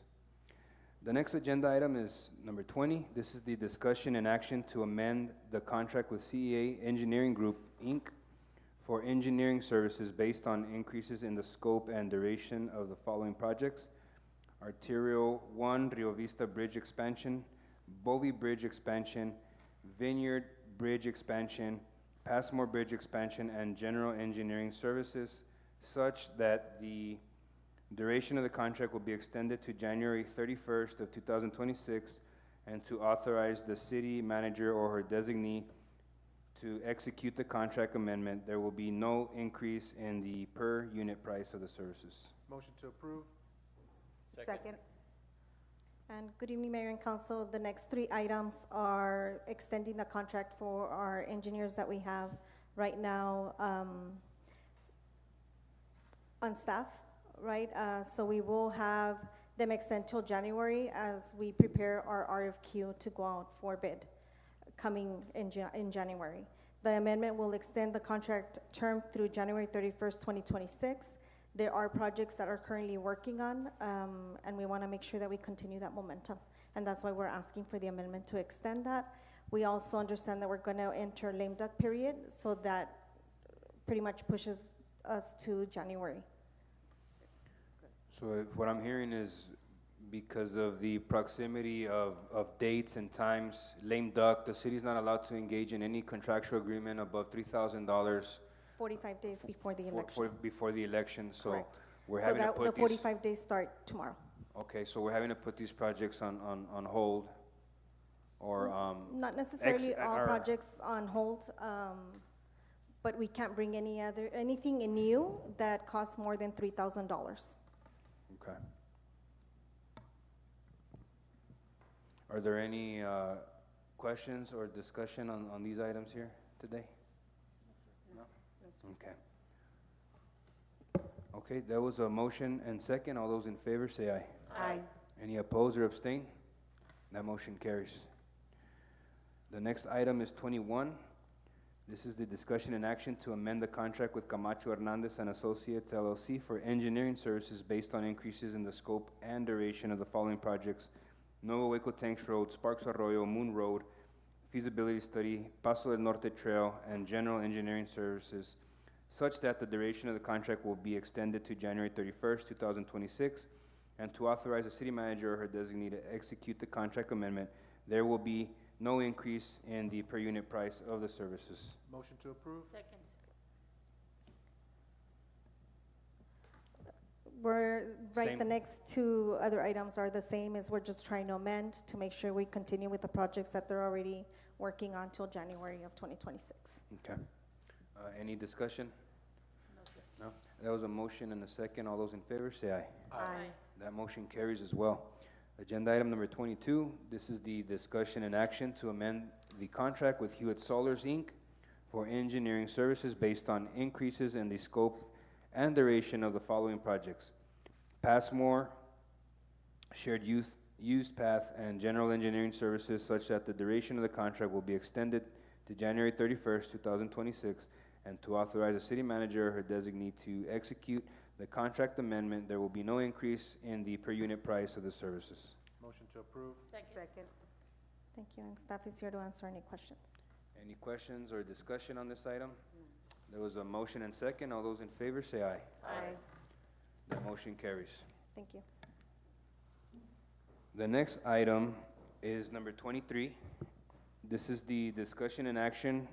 The next agenda item is number 20. This is the discussion and action to amend the contract with CEA Engineering Group, Inc. for engineering services based on increases in the scope and duration of the following projects: Arterial 1 Rio Vista Bridge Expansion, Bovey Bridge Expansion, Vineyard Bridge Expansion, Passmore Bridge Expansion, and general engineering services, such that the duration of the contract will be extended to January 31st of 2026, and to authorize the city manager or her designee to execute the contract amendment. There will be no increase in the per unit price of the services. Motion to approve. Second. And good evening, Mayor and Council. The next 3 items are extending the contract for our engineers that we have right now on staff, right? So we will have them extend till January as we prepare our RFQ to go out for bid coming in January. The amendment will extend the contract term through January 31st, 2026. There are projects that are currently working on, and we want to make sure that we continue that momentum. And that's why we're asking for the amendment to extend that. We also understand that we're going to enter lame duck period, so that pretty much pushes us to January. So what I'm hearing is, because of the proximity of dates and times, lame duck, the city's not allowed to engage in any contractual agreement above $3,000 45 days before the election. before the election. So Correct. we're So having to that, put the these. 45 days start tomorrow. Okay, so we're having to put these projects on hold, or Not necessarily all or- projects on hold, but we can't bring anything new that costs more than $3,000. Okay. Are there any questions or discussion on these items here today? No? Okay. Okay, there was a motion and second. All those in favor say aye. Aye. Any opposed or abstain? That motion carries. The next item is 21. This is the discussion and action to amend the contract with Camacho Hernandez and Associates LLC for engineering services based on increases in the scope and duration of the following projects: Nuevo Hueco Tanks Road, Sparks Arroyo, Moon Road, feasibility study, Paso del Norte Trail, and general engineering services, such that the duration of the contract will be extended to January 31st, 2026, and to authorize the city manager or her designee to execute the contract amendment. There will be no increase in the per unit price of the services. Motion to approve? Second. The next two other items are the same, as we're just trying to amend to make sure we continue with the projects that they're already working on till January of 2026. Okay. Any discussion? No? That was a motion and a second. All those in favor say aye. Aye. That motion carries as well. Agenda item number 22, this is the discussion and action to amend the contract with Hewitt Solars, Inc. for engineering services based on increases in the scope and duration of the following projects: Passmore, shared use path, and general engineering services, such that the duration of the contract will be extended to January 31st, 2026, and to authorize the city manager or her designee to execute the contract amendment. There will be no increase in the per unit price of the services. Motion to approve? Second. Thank you, and staff is here to answer any questions. Any questions or discussion on this item? There was a motion and second. All those in favor say aye. Aye. The motion carries. Thank you. The next item is number 23. This is the discussion and action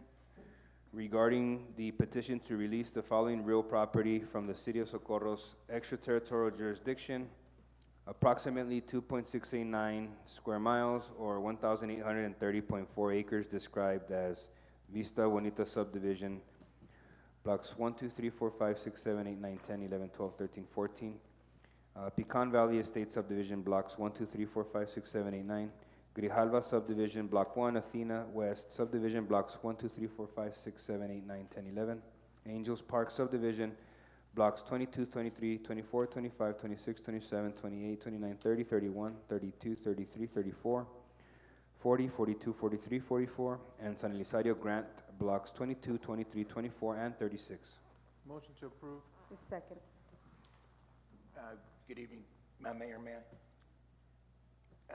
regarding the petition to release the following real property from the City of Socorro's extraterritorial jurisdiction: approximately 2.689 square miles or 1,830.4 acres, described as Vista Bonita Subdivision, blocks 1, 2, 3, 4, 5, 6, 7, 8, 9, 10, 11, 12, 13, 14. Pecan Valley Estate Subdivision, blocks 1, 2, 3, 4, 5, 6, 7, 8, 9. Grijalva Subdivision, Block 1, Athena West Subdivision, blocks 1, 2, 3, 4, 5, 6, 7, 8, 9, 10, 11. Angels Park Subdivision, blocks 22, 23, 24, 25, 26, 27, 28, 29, 30, 31, 32, 33, 34, 40, 42, 43, 44, and San Elizario Grant, blocks 22, 23, 24, and 36. Motion to approve? The second. Good evening, Mayor, may I?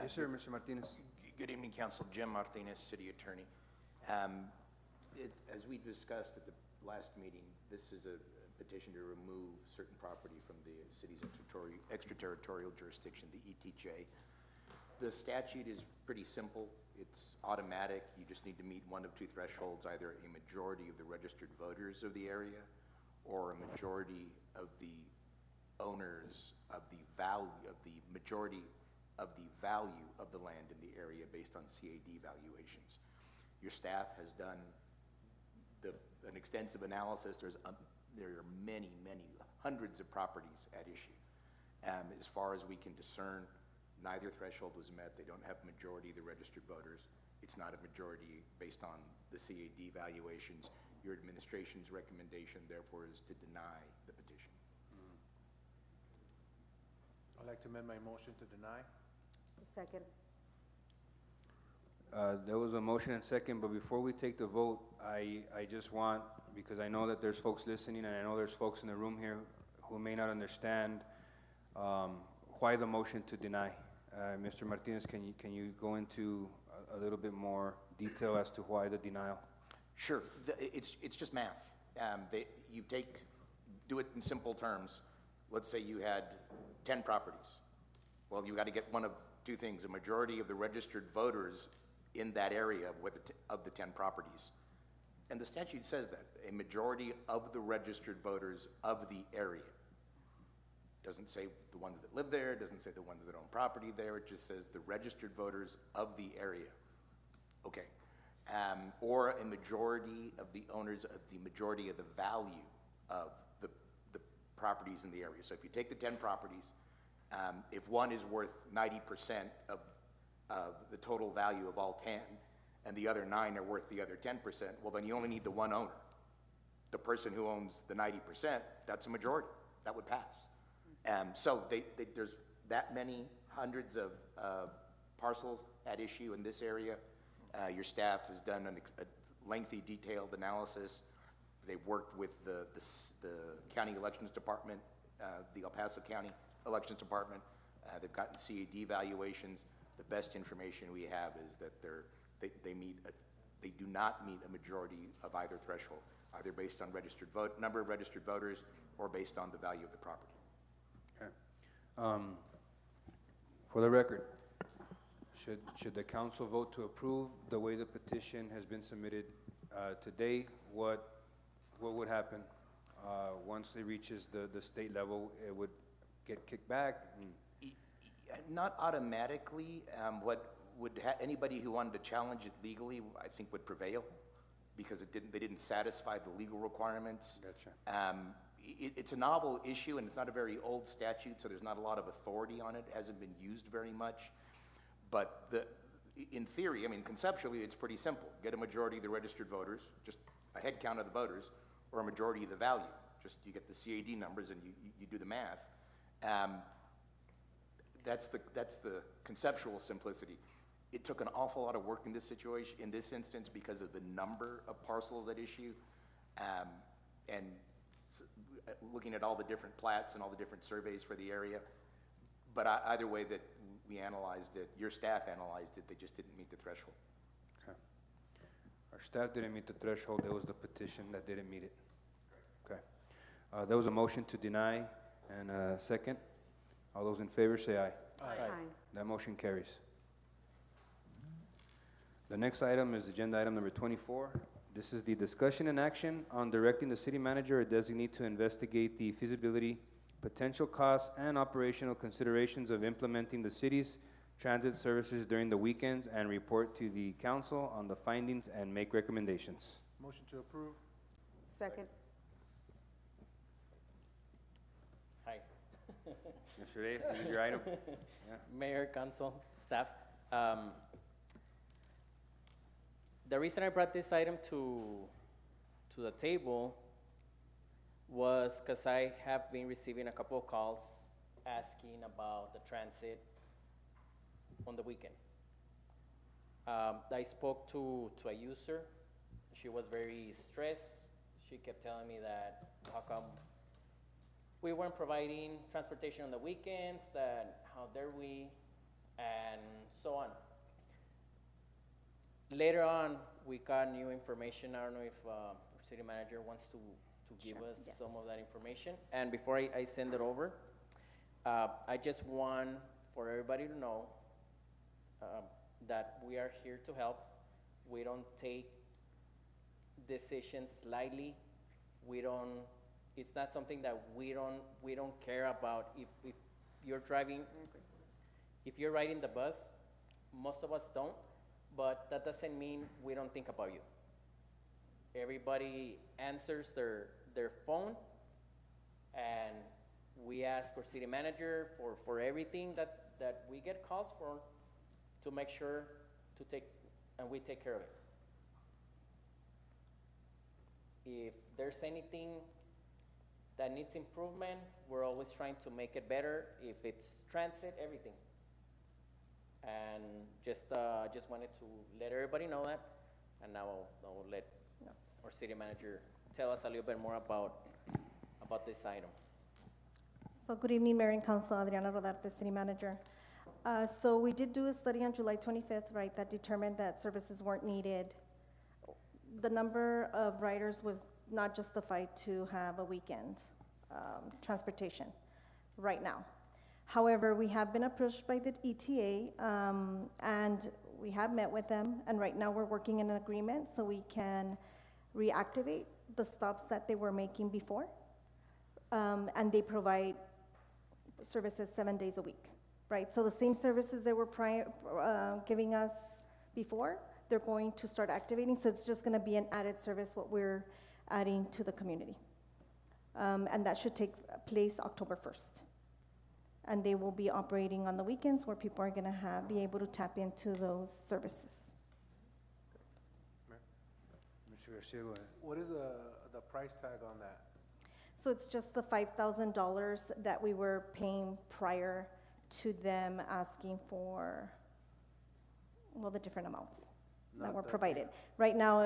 Yes, sir, Mr. Martinez. Good evening, Council. Jim Martinez, City Attorney. As we discussed at the last meeting, this is a petition to remove certain property from the city's extraterritorial jurisdiction, the ETJ. The statute is pretty simple. It's automatic. You just need to meet one of two thresholds: either a majority of the registered voters of the area or a majority of the owners of the value of the majority of the value of the land in the area based on CAD valuations. Your staff has done an extensive analysis. There are many hundreds of properties at issue. As far as we can discern, neither threshold was met. They don't have majority of the registered voters. It's not a majority based on the CAD valuations. Your administration's recommendation, therefore, is to deny the petition. I'd like to amend my motion to deny. Second. There was a motion and second, but before we take the vote, I just want, because I know that there's folks listening and I know there's folks in the room here who may not understand why the motion to deny. Mr. Martinez, can you go into a little bit more detail as to why the denial? Sure. It's just math. Do it in simple terms. Let's say you had 10 properties. Well, you got to get one of two things: a majority of the registered voters in that area of the 10 properties. And the statute says that, a majority of the registered voters of the area. Doesn't say the ones that live there, doesn't say the ones that own property there, it just says the registered voters of the area. Okay. Or a majority of the owners of the majority of the value of the properties in the area. So if you take the 10 properties, if one is worth 90% of the total value of all 10, and the other 9 are worth the other 10%, well, then you only need the one owner. The person who owns the 90%, that's a majority. That would pass. So there's that many hundreds of parcels at issue in this area. Your staff has done a lengthy, detailed analysis. They've worked with the county elections department, the El Paso County Elections Department. They've gotten CAD evaluations. The best information we have is that they do not meet a majority of either threshold, either based on number of registered voters or based on the value of the property. Okay. For the record, should the council vote to approve the way the petition has been submitted today, what would happen? Once it reaches the state level, it would get kicked back? Not automatically. Anybody who wanted to challenge it legally, I think, would prevail because they didn't satisfy the legal requirements. Gotcha. It's a novel issue, and it's not a very old statute, so there's not a lot of authority on it. It hasn't been used very much. But in theory, I mean, conceptually, it's pretty simple. Get a majority of the registered voters, just a head count of the voters, or a majority of the value. Just you get the CAD numbers and you do the math. That's the conceptual simplicity. It took an awful lot of work in this situation, in this instance, because of the number of parcels at issue, and looking at all the different plats and all the different surveys for the area. But either way that we analyzed it, your staff analyzed it, they just didn't meet the threshold. Okay. Our staff didn't meet the threshold. There was the petition that didn't meet it. Okay. There was a motion to deny and a second. All those in favor say aye. Aye. That motion carries. The next item is agenda item number 24. This is the discussion and action on directing the city manager or designee to investigate the feasibility, potential costs, and operational considerations of implementing the city's transit services during the weekends and report to the council on the findings and make recommendations. Motion to approve. Second. Hi. Mr. Reyes, this is your item. Yeah. Mayor, council, staff. The reason I brought this item to the table was because I have been receiving a couple of calls asking about the transit on the weekend. I spoke to a user. She was very stressed. She kept telling me that how come we weren't providing transportation on the weekends, that how dare we, and so on. Later on, we got new information. I don't know if our city manager wants to give us some of that information. And before I send it over, I just want for everybody to know that we are here to help. We don't take decisions lightly. It's not something that we don't care about. If you're driving, if you're riding the bus, most of us don't, but that doesn't mean we don't think about you. Everybody answers their phone, and we ask our city manager for everything that we get calls for to make sure we take care of it. If there's anything that needs improvement, we're always trying to make it better. If it's transit, everything. And just wanted to let everybody know that, and now I'll let our city manager tell us a little bit more about this item. So good evening, Mayor and Council. Adriana Rodarte, City Manager. So we did do a study on July 25th, right, that determined that services weren't needed. The number of riders was not justified to have a weekend transportation right now. However, we have been approached by the ETA, and we have met with them, and right now we're working in an agreement so we can reactivate the stops that they were making before, and they provide services 7 days a week, right? So the same services they were giving us before, they're going to start activating, so it's just gonna be an added service what we're adding to the community. And that should take place October 1st. And they will be operating on the weekends where people are gonna be able to tap into those services. Mr. Garcia, go ahead. What is the price tag on that? So it's just the $5,000 that we were paying prior to them asking for, well, the different amounts that Not were the- provided. Right now,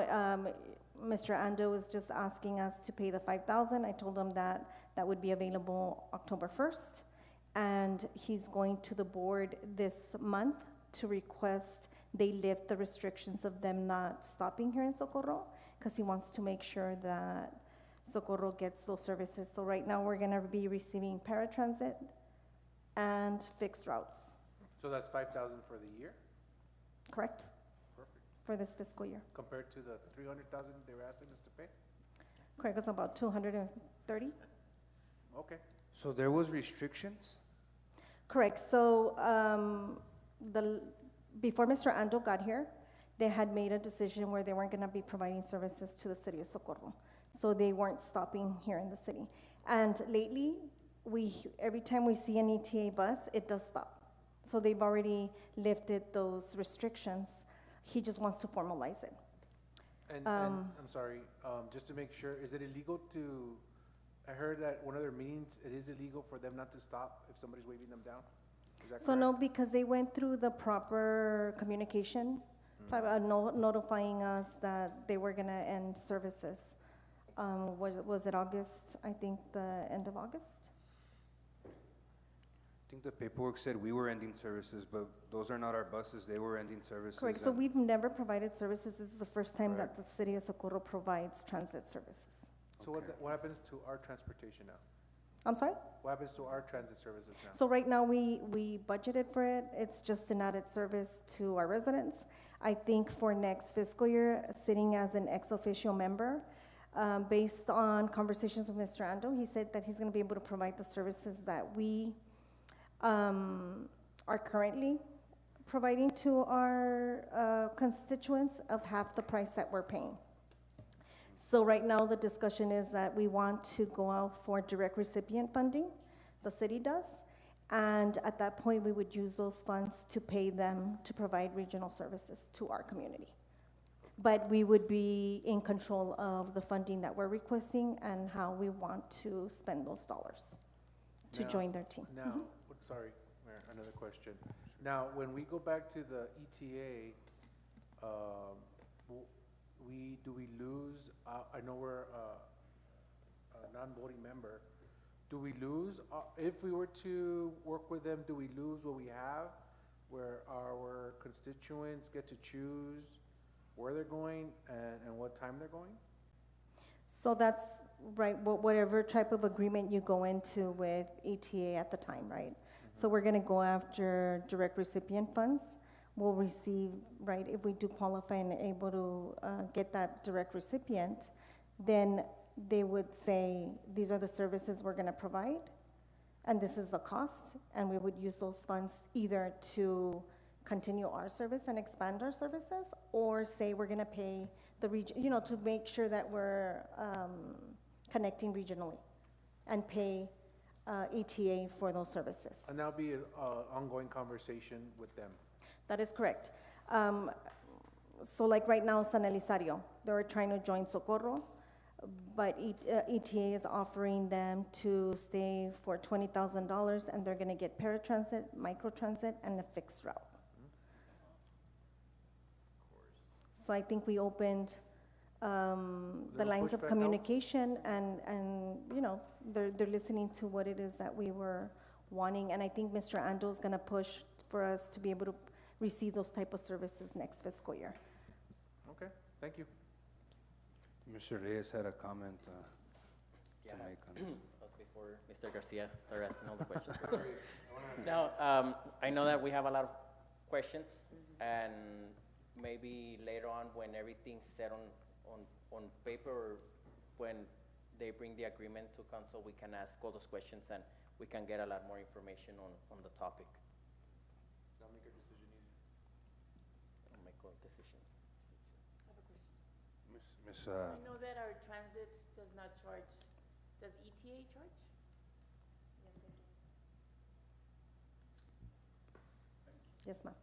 Mr. Ando is just asking us to pay the $5,000. I told him that that would be available October 1st. And he's going to the board this month to request they lift the restrictions of them not stopping here in Socorro, because he wants to make sure that Socorro gets those services. So right now, we're gonna be receiving paratransit and fixed routes, So that's 5,000 for the year, correct? Perfect. For this fiscal year. compared to the 300,000 they were asking us to pay? Correct, it's about 230. Okay. So there was restrictions? Correct, so, before Mr. Ando got here, they had made a decision where they weren't gonna be providing services to the city of Socorro. So they weren't stopping here in the city. And lately, every time we see an ETA bus, it does stop. So they've already lifted those restrictions. He just wants to formalize it. And I'm sorry, just to make sure, is it illegal to, I heard that one of their meetings, it is illegal for them not to stop if somebody's waving them down? Is that So correct? no, because they went through the proper communication, notifying us that they were gonna end services. Was it August? I think the end of August? I think the paperwork said we were ending services, but those are not our buses, they were ending services. Correct, so and- we've never provided services. This is the first time that Correct. the city of Socorro provides transit services. So what happens to our transportation now? I'm sorry? What happens to our transit services now? So right now, we budgeted for it. It's just an added service to our residents. I think for next fiscal year, sitting as an ex officio member, based on conversations with Mr. Ando, he said that he's gonna be able to provide the services that we are currently providing to our constituents of half the price that we're paying. So right now, the discussion is that we want to go out for direct recipient funding, the city does, and at that point, we would use those funds to pay them to provide regional services to our community. But we would be in control of the funding that we're requesting and how we want to spend those dollars to Now- join their team. Now, sorry, Mayor, another question. Now, when we go back to the ETA, do we lose, I know we're a non-voting member, do we lose, if we were to work with them, do we lose what we have? Where our constituents get to choose where they're going and what time they're going? So that's right, whatever type of agreement you go into with ETA at the time, right? So we're gonna go after direct recipient funds. We'll receive, right, if we do qualify and able to get that direct recipient, then they would say, these are the services we're gonna provide, and this is the cost, and we would use those funds either to continue our service and expand our services, or say we're gonna pay the region, to make sure that we're connecting regionally and pay ETA for those services. And that'll be an ongoing conversation with them. That is correct. So like right now, San Elizario, they're trying to join Socorro, but ETA is offering them to stay for $20,000, and they're gonna get paratransit, microtransit, and a fixed route. So I think we opened the lines of pushback communication, and they're listening to what it is that we were wanting, and I think Mr. Ando is gonna push for us to be able to receive those type of services next fiscal year. Okay, thank you. Mr. Reyes had a comment to Yeah, make on. that's before Mr. Garcia started asking all the questions. Now, I know that we have a lot of questions, and maybe later on, when everything's set on paper, or when they bring the agreement to council, we can ask all those questions, and we can get a lot more information on the topic. That'll make a decision easier. I'll make a decision. I have a question. Miss, I know that our transit does not charge, does ETA charge? Yes, I do. Yes, ma'am.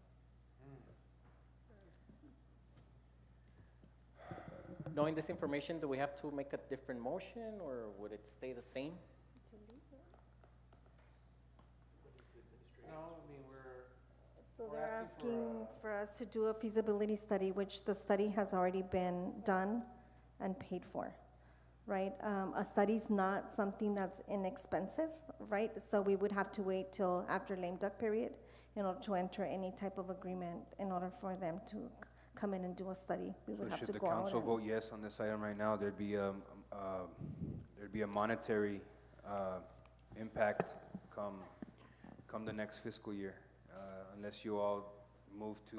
Knowing this information, do we have to make a different motion, or would it stay the same? No, I mean, So We're they're asking for, asking for us to do a feasibility study, which the study has already been done and paid for, right? A study's not something that's inexpensive, right? So we would have to wait till after lame duck period in order to enter any type of agreement in order for them to come in and do a study. We would So have should to the go out council and- vote yes on this item right now, there'd be a monetary impact come the next fiscal year, unless you all move to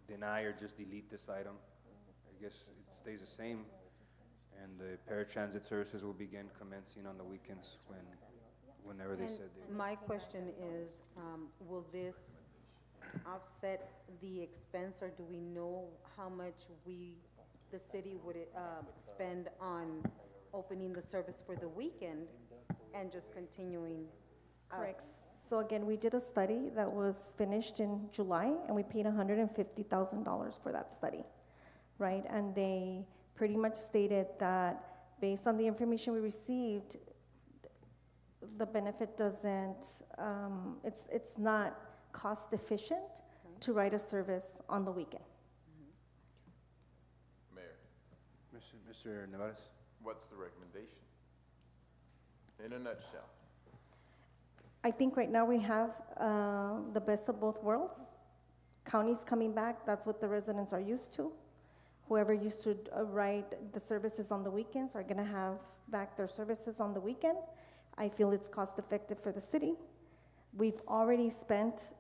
deny or just delete this item. I guess it stays the same, and the paratransit services will begin commencing on the weekends whenever they And said they. my question is, will this offset the expense, or do we know how much the city would spend on opening the service for the weekend and just continuing Correct. us? So again, we did a study that was finished in July, and we paid $150,000 for that study, right? And they pretty much stated that based on the information we received, the benefit doesn't, it's not cost efficient to write a service on the weekend. Mayor, Mr. Nevares? what's the recommendation? In a nutshell. I think right now we have the best of both worlds. Counties coming back, that's what the residents are used to. Whoever used to ride the services on the weekends are gonna have back their services on the weekend. I feel it's cost effective for the city. We've already spent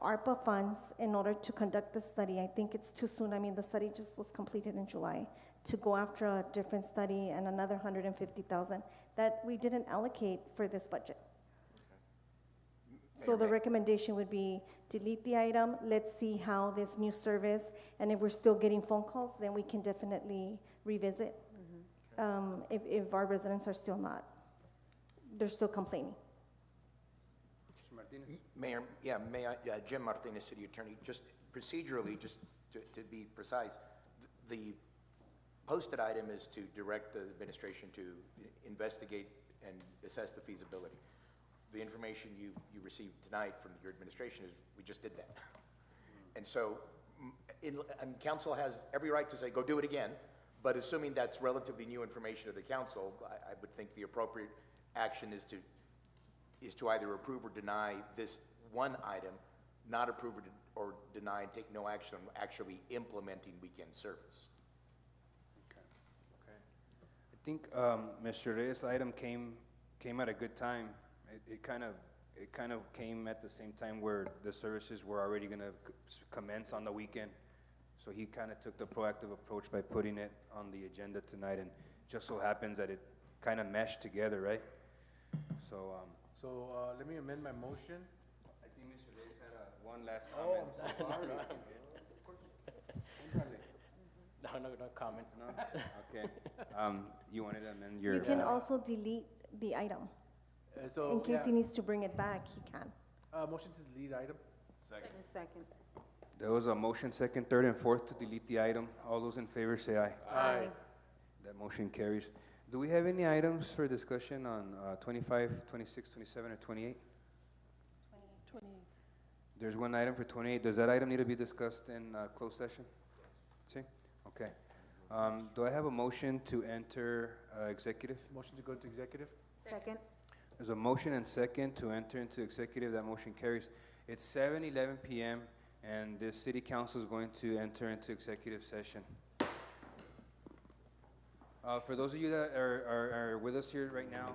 ARPA funds in order to conduct the study. I think it's too soon. I mean, the study just was completed in July. To go after a different study and another 150,000 that we didn't allocate for this budget. So the recommendation would be delete the item, let's see how this new service, and if we're still getting phone calls, then we can definitely revisit. If our residents are still not, they're still complaining. Mr. Martinez? Mayor, yeah, Jim Martinez, City Attorney, just procedurally, just to be precise, the posted item is to direct the administration to investigate and assess the feasibility. The information you received tonight from your administration is, we just did that. And so, and council has every right to say, go do it again, but assuming that's relatively new information to the council, I would think the appropriate action is to either approve or deny this one item, not approve or deny and take no action on actually implementing weekend service. Okay. I think Mr. Reyes' item came at a good time. It kind of came at the same time where the services were already going to commence on the weekend. So he kind of took the proactive approach by putting it on the agenda tonight, and just so happens that it kind of meshed together, right? So, let me amend my motion. I think Mr. Reyes had one last comment. Oh, I'm so sorry. No comment. No? Okay. You wanted to amend your... You can also delete the item. In case he needs to bring it back, he can. Motion to delete item. Second. There was a motion, second, third, and fourth to delete the item. All those in favor say aye. Aye. That motion carries. Do we have any items for discussion on 25, 26, 27, or 28? 28. There's one item for 28. Does that item need to be discussed in closed session? See? Okay. Do I have a motion to enter executive? Motion to go into executive. Second. There's a motion and second to enter into executive. That motion carries. It's 7:11 p.m. and this city council is going to enter into executive session. For those of you that are with us here right now,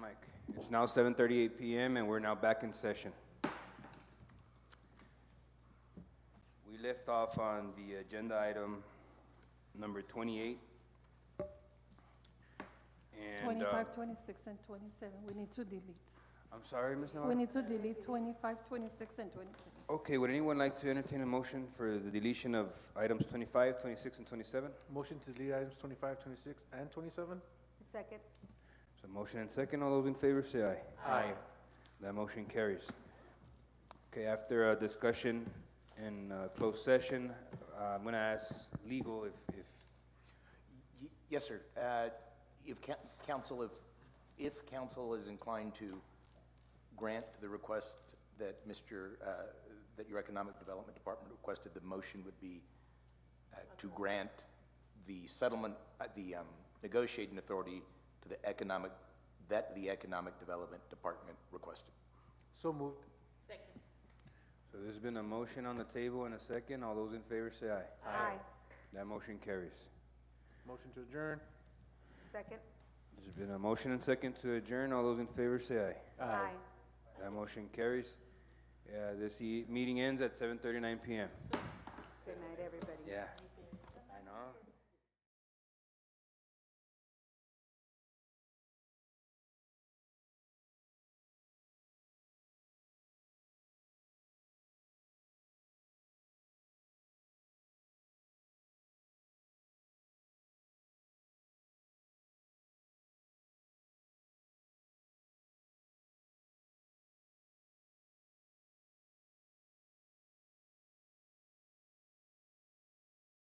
my mic. It's now 7:38 p.m. and we're now back in session. We left off on the agenda item number 28. And, 25, 26, and 27, we need to delete. I'm sorry, Ms. We Navarro? need to delete 25, 26, and 27. Okay, would anyone like to entertain a motion for the deletion of items 25, 26, and 27? Motion to delete items 25, 26, and 27? Second. So motion and second, all those in favor say aye. Aye. That motion carries. Okay, after a discussion in closed session, I'm gonna ask legal if Yes, sir. If council is inclined to grant the request that that your Economic Development Department requested, the motion would be to grant the settlement, the negotiating authority to the Economic Development Department requested. So moved. Second. So there's been a motion on the table and a second. All those in favor say aye. Aye. That motion carries. Motion to adjourn. Second. There's been a motion and second to adjourn. All those in favor say aye. Aye. That motion carries. This meeting ends at 7:39 p.m. Good night, everybody. Yeah.